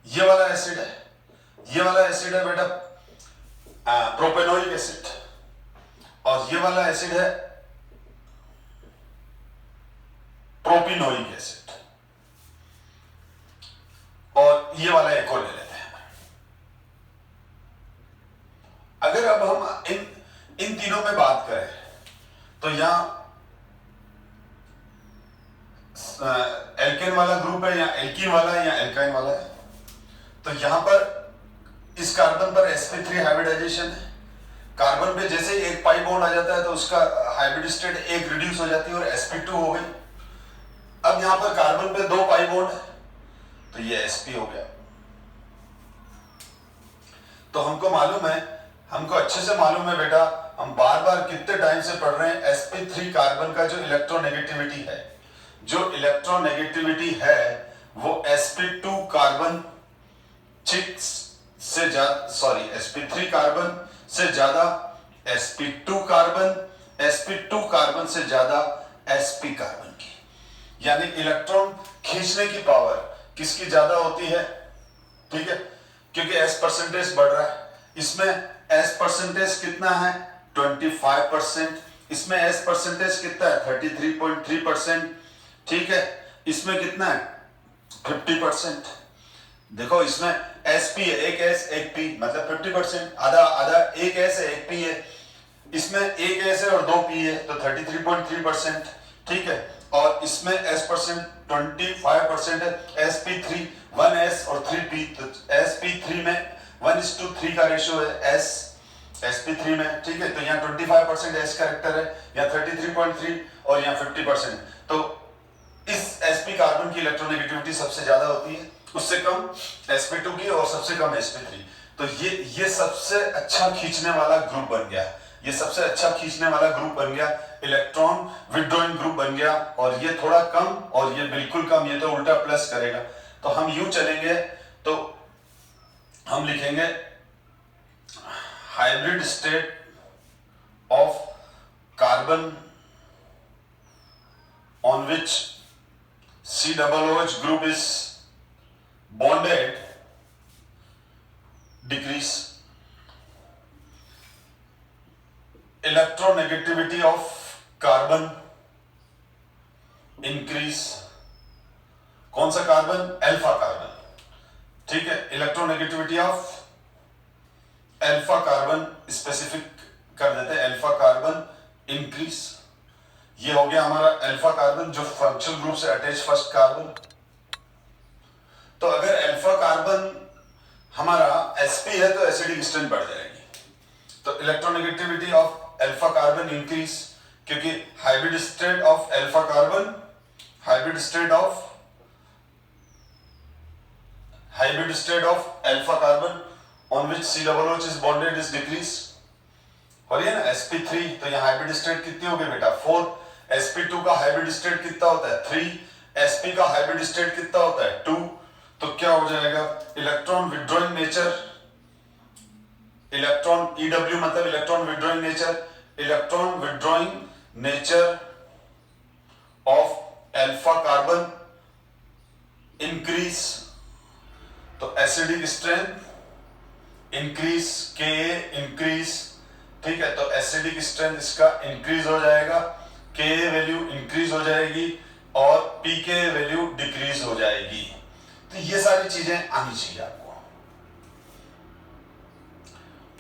ये वाला एसिड है, ये वाला एसिड है बेटा प्रोपेनोइक एसिड, और ये वाला एसिड है प्रोपिनोइक एसिड, और ये वाला एक और ले लेते हैं। अगर अब हम इन तीनों में बात करें तो यहां एल्केन वाला ग्रुप है, या एल्कीन वाला है, या एल्काइन वाला है, तो यहां पर इस कार्बन पर sp3 हाइब्रिडाइजेशन है। कार्बन पे जैसे एक पाई बॉन्ड आ जाता है तो उसका हाइब्रिड स्टेट एक रिड्यूस हो जाती है और sp2 हो गई। अब यहां पर कार्बन पे 2 पाई बॉन्ड है तो ये sp हो गया। तो हमको मालूम है, हमको अच्छे से मालूम है बेटा, हम बार बार कितने टाइम से पढ़ रहे हैं, sp3 कार्बन का जो इलेक्ट्रोनेगेटिविटी है, जो इलेक्ट्रोनेगेटिविटी है वो sp2 कार्बन से ज्यादा, सॉरी sp3 कार्बन से ज्यादा sp2 कार्बन से ज्यादा sp कार्बन की, यानी इलेक्ट्रॉन खींचने की पावर किसकी ज्यादा होती है, ठीक है, क्योंकि s परसेंटेज बढ़ रहा है। इसमें s परसेंटेज कितना है 25%, इसमें s परसेंटेज कितना है 33.3%, ठीक है, इसमें कितना है 50%। देखो इसमें sp है, एक s एक p, मतलब 50%, आधा आधा, एक s है एक p है, इसमें एक s है और 2 p है तो 33.3%, ठीक है। और इसमें S% 25% है। sp3 1s और 3p, तो sp3 में 1:3 का रेशियो है sp3 में, ठीक है। तो यहाँ 25% s कैरेक्टर है, यहाँ 33.3 और यहाँ 50%। तो इस sp कार्बन की इलेक्ट्रोनेगेटिविटी सबसे ज्यादा होती है, उससे कम sp2 की और सबसे कम sp3। तो ये सबसे अच्छा खींचने वाला ग्रुप बन गया, ये सबसे अच्छा खींचने वाला ग्रुप बन गया, इलेक्ट्रॉन विड्रॉइंग ग्रुप बन गया। और ये थोड़ा कम और ये बिल्कुल कम, ये तो उल्टा प्लस करेगा। तो हम यूं चलेंगे तो हम लिखेंगे hybrid state of carbon on which COOH group is bonded decrease electronegativity of carbon increase। कौन सा कार्बन? अल्फा कार्बन, ठीक है। Electronegativity of alpha carbon specific कर देते हैं, अल्फा कार्बन इंक्रीज। ये हो गया हमारा अल्फा कार्बन जो फंक्शनल ग्रुप से अटैच फर्स्ट कार्बन। तो अगर अल्फा कार्बन हमारा sp है तो एसिडिक स्ट्रेंथ बढ़ जाएगी। तो electronegativity of alpha carbon increase, क्योंकि hybrid state of alpha carbon, hybrid state of alpha carbon on which COOH is bonded is decrease. और ये ना sp3, तो यहाँ हाइब्रिड स्टेट कितनी हो गई बेटा? 4। sp2 का हाइब्रिड स्टेट कितना होता है? 3। sp का हाइब्रिड स्टेट कितना होता है? 2। तो क्या हो जाएगा? Electron withdrawing nature, electron EW मतलब electron withdrawing nature, electron withdrawing nature of alpha carbon increase. तो acidic strength increase, Ka increase, ठीक है। तो एसिडिक स्ट्रेंथ इसका इंक्रीज हो जाएगा, Ka वैल्यू इंक्रीज हो जाएगी और pK वैल्यू डिक्रीज हो जाएगी। तो ये सारी चीजें आनी चाहिए आपको।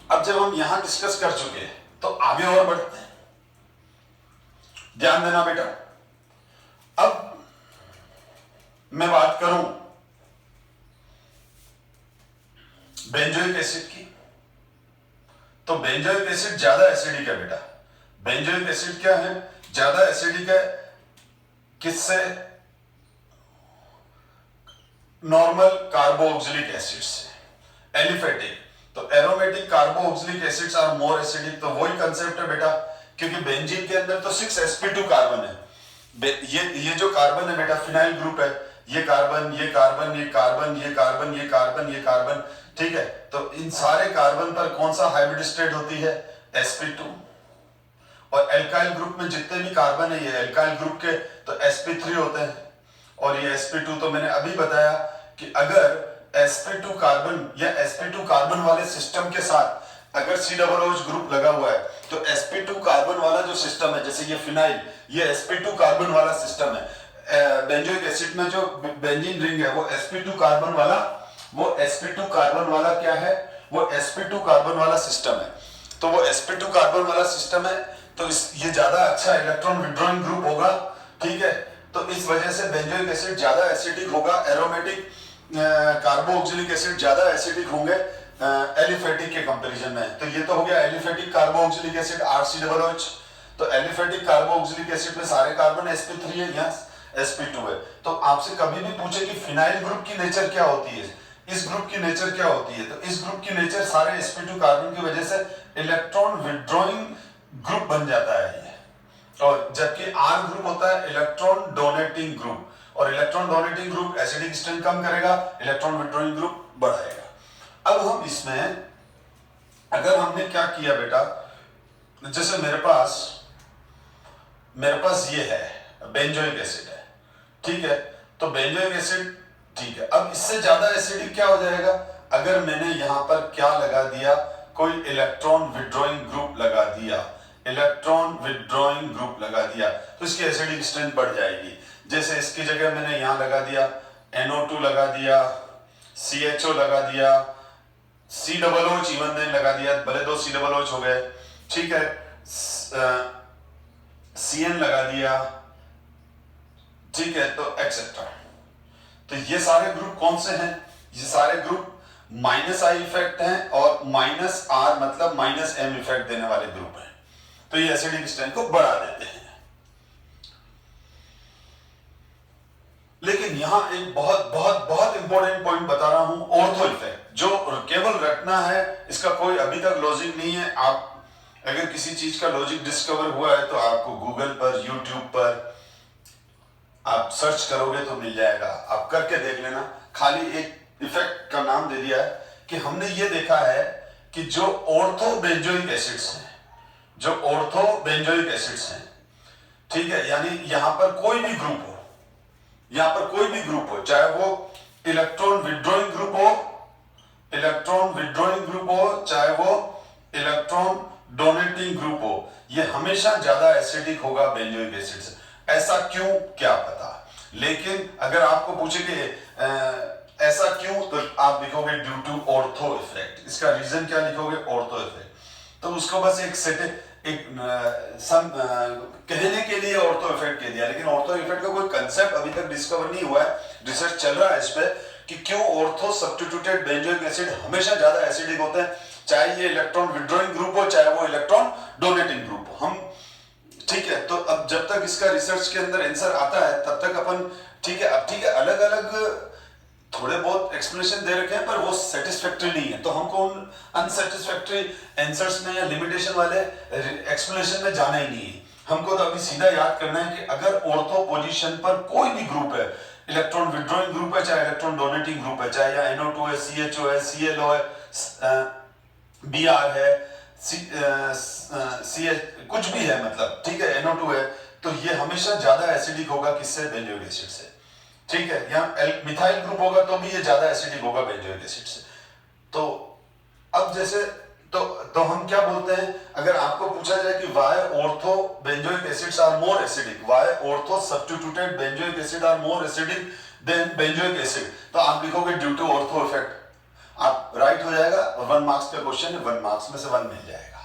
अब जब हम यहां डिस्कस कर चुके हैं तो आगे और बढ़ते हैं, ध्यान देना बेटा। अब मैं बात करूं बेंजोइक एसिड की, तो बेंजोइक एसिड ज्यादा एसिडिक है बेटा। बेंजोइक एसिड क्या है? ज्यादा एसिडिक है। किससे? नॉर्मल कार्बोक्सिलिक एसिड से। एलिफेटिक, तो aromatic carboxylic acids are more acidic. तो वही कंसेप्ट है बेटा, क्योंकि बेंजीन के अंदर तो 6 sp2 कार्बन है। ये जो कार्बन है बेटा फिनाइल ग्रुप है, ये कार्बन, ये कार्बन, ये कार्बन, ये कार्बन, ये कार्बन, ये कार्बन, ठीक है। तो इन सारे कार्बन पर कौन सा हाइब्रिड स्टेट होती है? sp2। और एल्काइल ग्रुप में जितने भी कार्बन है ये एल्काइल ग्रुप के, तो sp3 होते हैं और ये sp2। तो मैंने अभी बताया कि अगर sp2 कार्बन या sp2 कार्बन वाले सिस्टम के साथ अगर COOH ग्रुप लगा हुआ है तो sp2 कार्बन वाला जो सिस्टम है, जैसे ये फिनाइल, ये sp2 कार्बन वाला सिस्टम है। बेंजोइक एसिड में जो बेंजीन रिंग है वो sp2 कार्बन वाला, वो sp2 कार्बन वाला क्या है? वो sp2 कार्बन वाला सिस्टम है। तो वो sp2 कार्बन वाला सिस्टम है, तो ये ज्यादा अच्छा इलेक्ट्रॉन विड्रॉइंग ग्रुप होगा, ठीक है। तो इस वजह से बेंजोइक एसिड ज्यादा एसिडिक होगा, एरोमेटिक कार्बोक्सिलिक एसिड ज्यादा एसिडिक होंगे एलिफेटिक के कंपैरिजन में। तो ये तो हो गया एलिफेटिक कार्बोक्सिलिक एसिड RCOOH। तो एलिफेटिक कार्बोक्सिलिक एसिड में सारे कार्बन sp3 है, यहाँ sp2 है। तो आपसे कभी भी पूछे कि फिनाइल ग्रुप की नेचर क्या होती है, इस ग्रुप की नेचर क्या होती है, तो इस ग्रुप की नेचर सारे sp2 कार्बन की वजह से इलेक्ट्रॉन विड्रॉइंग ग्रुप बन जाता है ये। और जबकि R ग्रुप होता है इलेक्ट्रॉन डोनेटिंग ग्रुप, और electron donating group acidic strength कम करेगा, इलेक्ट्रॉन विड्रॉइंग ग्रुप बढ़ाएगा। अब हम इसमें अगर हमने क्या किया बेटा, जैसे मेरे पास ये है बेंजोइक एसिड है, ठीक है। तो बेंजोइक एसिड, ठीक है। अब इससे ज्यादा एसिडिक क्या हो जाएगा? अगर मैंने यहां पर क्या लगा दिया, कोई इलेक्ट्रॉन विड्रॉइंग ग्रुप लगा दिया, इलेक्ट्रॉन विड्रॉइंग ग्रुप लगा दिया, तो इसकी एसिडिक स्ट्रेंथ बढ़ जाएगी। जैसे इसकी जगह मैंने यहां लगा दिया NO2 लगा दिया, CHO लगा दिया, COOH इवन नहीं लगा दिया, भले 2 COOH हो गए, ठीक है। CN लगा दिया, ठीक है, तो एक्सेट्रा। तो ये सारे ग्रुप कौन से हैं? ये सारे ग्रुप माइनस आई इफेक्ट हैं और माइनस आर मतलब माइनस एम इफेक्ट देने वाले ग्रुप हैं। तो ये एसिडिक स्ट्रेंथ को बढ़ा देते हैं। लेकिन यहां एक बहुत बहुत बहुत इंपॉर्टेंट पॉइंट बता रहा हूं, ऑर्थो इफेक्ट, जो केवल रटना है, इसका कोई अभी तक लॉजिक नहीं है। आप अगर किसी चीज का लॉजिक डिस्कवर हुआ है तो आपको गूगल पर, यूट्यूब पर आप सर्च करोगे तो मिल जाएगा, आप करके देख लेना। खाली एक इफेक्ट का नाम दे दिया है कि हमने ये देखा है कि जो ऑर्थो बेंजोइक एसिड्स हैं, जो ऑर्थो बेंजोइक एसिड्स हैं, ठीक है, यानी यहां पर कोई भी ग्रुप हो, यहां पर कोई भी ग्रुप हो, चाहे वो इलेक्ट्रॉन विड्रॉइंग ग्रुप हो, इलेक्ट्रॉन विड्रॉइंग ग्रुप हो, चाहे वो इलेक्ट्रॉन डोनेटिंग ग्रुप हो, ये हमेशा ज्यादा एसिडिक होगा बेंजोइक एसिड से। ऐसा क्यों, क्या पता। लेकिन अगर आपको पूछे कि ऐसा क्यों, तो आप लिखोगे ड्यू टू ऑर्थो इफेक्ट। इसका रीजन क्या लिखोगे? Ortho effect. तो उसको बस कहने के लिए ऑर्थो इफेक्ट कह दिया, लेकिन ऑर्थो इफेक्ट का कोई कंसेप्ट अभी तक डिस्कवर नहीं हुआ है। रिसर्च चल रहा है इस पे कि क्यों ऑर्थो सब्स्टिट्यूटेड बेंजोइक एसिड हमेशा ज्यादा एसिडिक होते हैं, चाहे ये इलेक्ट्रॉन विड्रॉइंग ग्रुप हो, चाहे वो इलेक्ट्रॉन डोनेटिंग ग्रुप हो। हम ठीक है, तो अब जब तक इसका रिसर्च के अंदर आंसर आता है तब तक अपन ठीक है, अब ठीक है, अलग अलग थोड़े बहुत एक्सप्लेनेशन दे रखे हैं पर वो सेटिस्फैक्टरी नहीं है, तो हमको उन अनसेटिस्फैक्टरी आंसर्स में या लिमिटेशन वाले एक्सप्लेनेशन में जाना ही नहीं है। हमको तो अभी सीधा याद करना है कि अगर ऑर्थो पोजीशन पर कोई भी ग्रुप है, इलेक्ट्रॉन विड्रॉइंग ग्रुप है, चाहे इलेक्ट्रॉन डोनेटिंग ग्रुप है, चाहे या NO2 है, CHO है, ClO है, Br है, CH कुछ भी है, मतलब ठीक है, NO2 है, तो ये हमेशा ज्यादा एसिडिक होगा किससे? बेंजोइक एसिड से। ठीक है, यहाँ मिथाइल ग्रुप होगा तो भी ये ज्यादा एसिडिक होगा बेंजोइक एसिड से। तो अब जैसे तो हम क्या बोलते हैं, अगर आपको पूछा जाए कि why ortho benzoic acids are more acidic, why ortho substituted benzoic acid are more acidic than benzoic acid, तो आप लिखोगे ड्यू टू ऑर्थो इफेक्ट। आप राइट हो जाएगा, 1 मार्क्स का क्वेश्चन है, 1 मार्क्स में से 1 मिल जाएगा।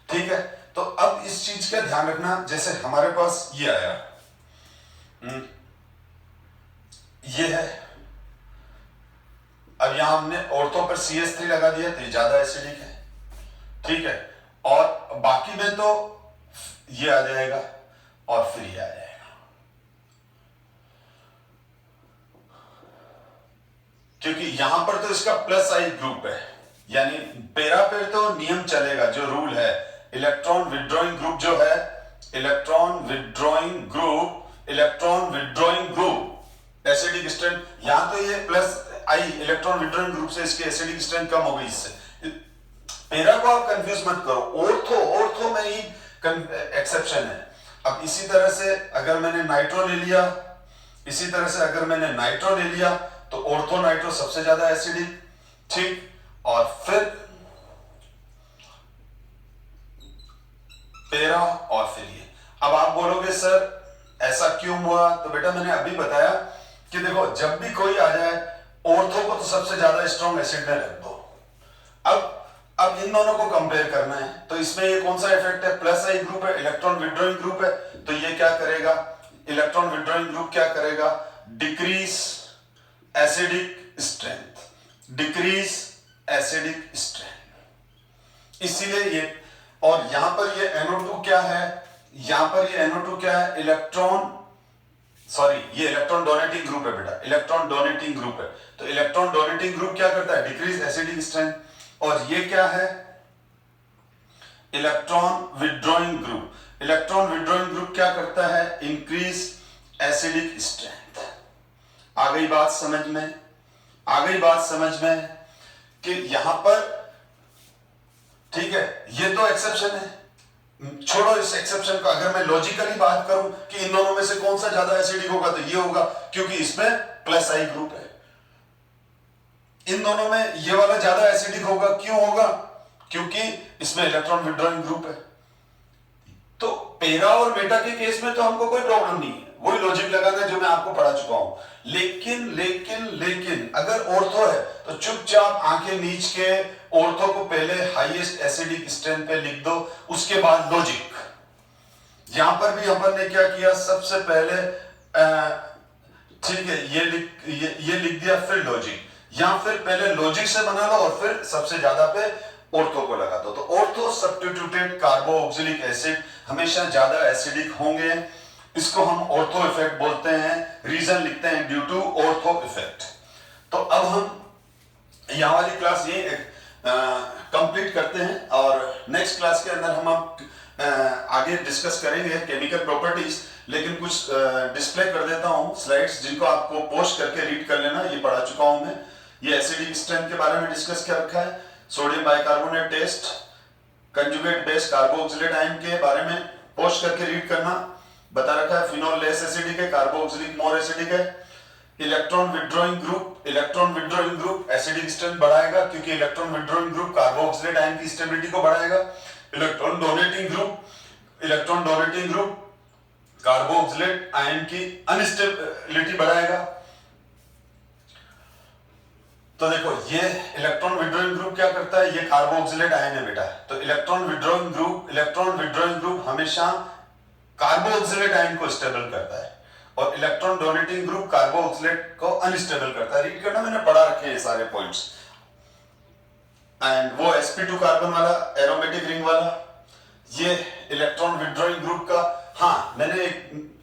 ठीक है, तो अब इस चीज का ध्यान रखना, जैसे हमारे पास ये आया, ये है, अब यहां हमने ऑर्थो पर CH3 लगा दिया तो ये ज्यादा एसिडिक है। ठीक है, और बाकी में तो ये आ जाएगा और फिर ये आ जाएगा, क्योंकि यहां पर तो इसका प्लस आई ग्रुप है, यानी पेरा पे तो नियम चलेगा, जो रूल है, इलेक्ट्रॉन विड्रॉइंग ग्रुप जो है, electron withdrawing group acidic strength, यहां तो ये प्लस आई इलेक्ट्रॉन विड्रॉइंग ग्रुप से इसके एसिडिक स्ट्रेंथ कम हो गई। इससे पेरा को आप कंफ्यूज मत करो, ऑर्थो में ही एक्सेप्शन है। अब इसी तरह से अगर मैंने नाइट्रो ले लिया, इसी तरह से अगर मैंने नाइट्रो ले लिया तो ऑर्थो नाइट्रो सबसे ज्यादा एसिडिक। ठीक, और फिर पेरा और फिर ये। अब आप बोलोगे सर ऐसा क्यों हुआ, तो बेटा मैंने अभी बताया कि देखो, जब भी कोई आ जाए ऑर्थो को तो सबसे ज्यादा स्ट्रॉन्ग एसिड में रख दो। अब इन दोनों को कंपेयर करना है, तो इसमें ये कौन सा इफेक्ट है? प्लस आई ग्रुप है, इलेक्ट्रॉन विड्रॉइंग ग्रुप है, तो ये क्या करेगा? इलेक्ट्रॉन विड्रॉइंग ग्रुप क्या करेगा? Decrease acidic strength, decrease acidic strength. इसीलिए ये, और यहां पर ये NO2 क्या है? यहां पर ये NO2 क्या है? ये इलेक्ट्रॉन डोनेटिंग ग्रुप है बेटा, इलेक्ट्रॉन डोनेटिंग ग्रुप है। तो इलेक्ट्रॉन डोनेटिंग ग्रुप क्या करता है? Decrease acidic strength. और ये क्या है? Electron withdrawing group. Electron withdrawing group क्या करता है? Increase acidic strength. आ गई बात समझ में? आ गई बात समझ में कि यहां पर, ठीक है, ये तो एक्सेप्शन है, छोड़ो इस एक्सेप्शन को। अगर मैं लॉजिकली बात करूं कि इन दोनों में से कौन सा ज्यादा एसिडिक होगा, तो ये होगा, क्योंकि इसमें प्लस आई ग्रुप है। इन दोनों में ये वाला ज्यादा एसिडिक होगा, क्यों होगा? क्योंकि इसमें इलेक्ट्रॉन विड्रॉइंग ग्रुप है। तो पेरा और मेटा के केस में तो हमको कोई प्रॉब्लम नहीं है, वही लॉजिक लगाना है जो मैं आपको पढ़ा चुका हूं। लेकिन अगर ऑर्थो है तो चुपचाप आंखें नीच के ऑर्थो को पहले हाईएस्ट एसिडिक स्ट्रेंथ पे लिख दो, उसके बाद लॉजिक। यहां पर भी अपन ने क्या किया? सबसे पहले ठीक है, ये लिख दिया, फिर लॉजिक, या फिर पहले लॉजिक से बना लो और फिर सबसे ज्यादा पे ऑर्थो को लगा दो। तो ऑर्थो सब्स्टिट्यूटेड कार्बोक्सिलिक एसिड हमेशा ज्यादा एसिडिक होंगे, इसको हम ऑर्थो इफेक्ट बोलते हैं। रीजन लिखते हैं ड्यू टू ऑर्थो इफेक्ट। तो अब हम यहाँ वाली क्लास ये कंप्लीट करते हैं और नेक्स्ट क्लास के अंदर हम आगे डिस्कस करेंगे केमिकल प्रॉपर्टीज। लेकिन कुछ डिस्प्ले कर देता हूँ स्लाइड्स, जिनको आपको पोस्ट करके रीड कर लेना, ये पढ़ा चुका हूं मैं। ये एसिडिक स्ट्रेंथ के बारे में डिस्कस कर रखा है, sodium bicarbonate test, conjugate base carboxylate ion के बारे में पोस्ट करके रीड करना बता रखा है। फिनोल लेस एसिडिक है, कार्बोक्सिलिक मोर एसिडिक है। Electron withdrawing group acidic strength बढ़ाएगा, क्योंकि electron withdrawing group carboxylate ion की स्टेबिलिटी को बढ़ाएगा। Electron donating group carboxylate ion की अनस्टेबिलिटी बढ़ाएगा। तो देखो, ये इलेक्ट्रॉन विड्रॉइंग ग्रुप क्या करता है, ये कार्बोक्सिलेट आयन है बेटा। तो इलेक्ट्रॉन विड्रॉइंग ग्रुप हमेशा कार्बोक्सिलेट आयन को स्टेबल करता है, और इलेक्ट्रॉन डोनेटिंग ग्रुप कार्बोक्सिलेट को अनस्टेबल करता है। रीड करना, मैंने पढ़ा रखे हैं सारे पॉइंट्स। एंड वो sp2 कार्बन वाला एरोमेटिक रिंग वाला, ये इलेक्ट्रॉन विड्रॉइंग ग्रुप का, हाँ मैंने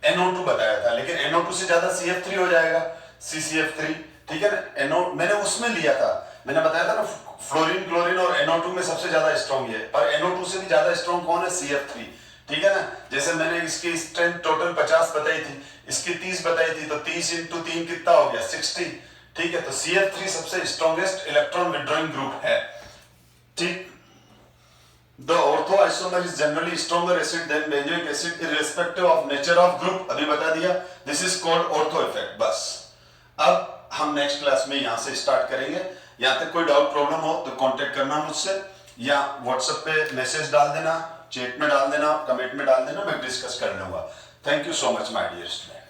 NO2 बताया था, लेकिन NO2 से ज्यादा CF3 हो जाएगा, CCF3, ठीक है ना। मैंने उसमें लिया था, मैंने बताया था ना, फ्लोरीन, क्लोरीन और NO2 में सबसे ज्यादा स्ट्रॉन्ग है, पर NO2 से भी ज्यादा स्ट्रॉन्ग कौन है, CF3, ठीक है ना। जैसे मैंने इसकी स्ट्रेंथ टोटल 50 बताई थी, इसकी 30 बताई थी, तो 30 × 3 कितना हो गया, 60, ठीक है। तो CF3 सबसे स्ट्रॉन्गेस्ट इलेक्ट्रॉन विड्रॉइंग ग्रुप है, ठीक। The ortho isomer is generally stronger acid than benzoic acid irrespective of nature of group, अभी बता दिया। This is called ortho effect। बस अब हम नेक्स्ट क्लास में यहाँ से स्टार्ट करेंगे। यहाँ तक कोई डाउट प्रॉब्लम हो तो कांटेक्ट करना मुझसे, या व्हाट्सएप पे मैसेज डाल देना, चैट में डाल देना, कमेंट में डाल देना, मैं डिस्कस कर लूंगा। Thank you so much my dear student.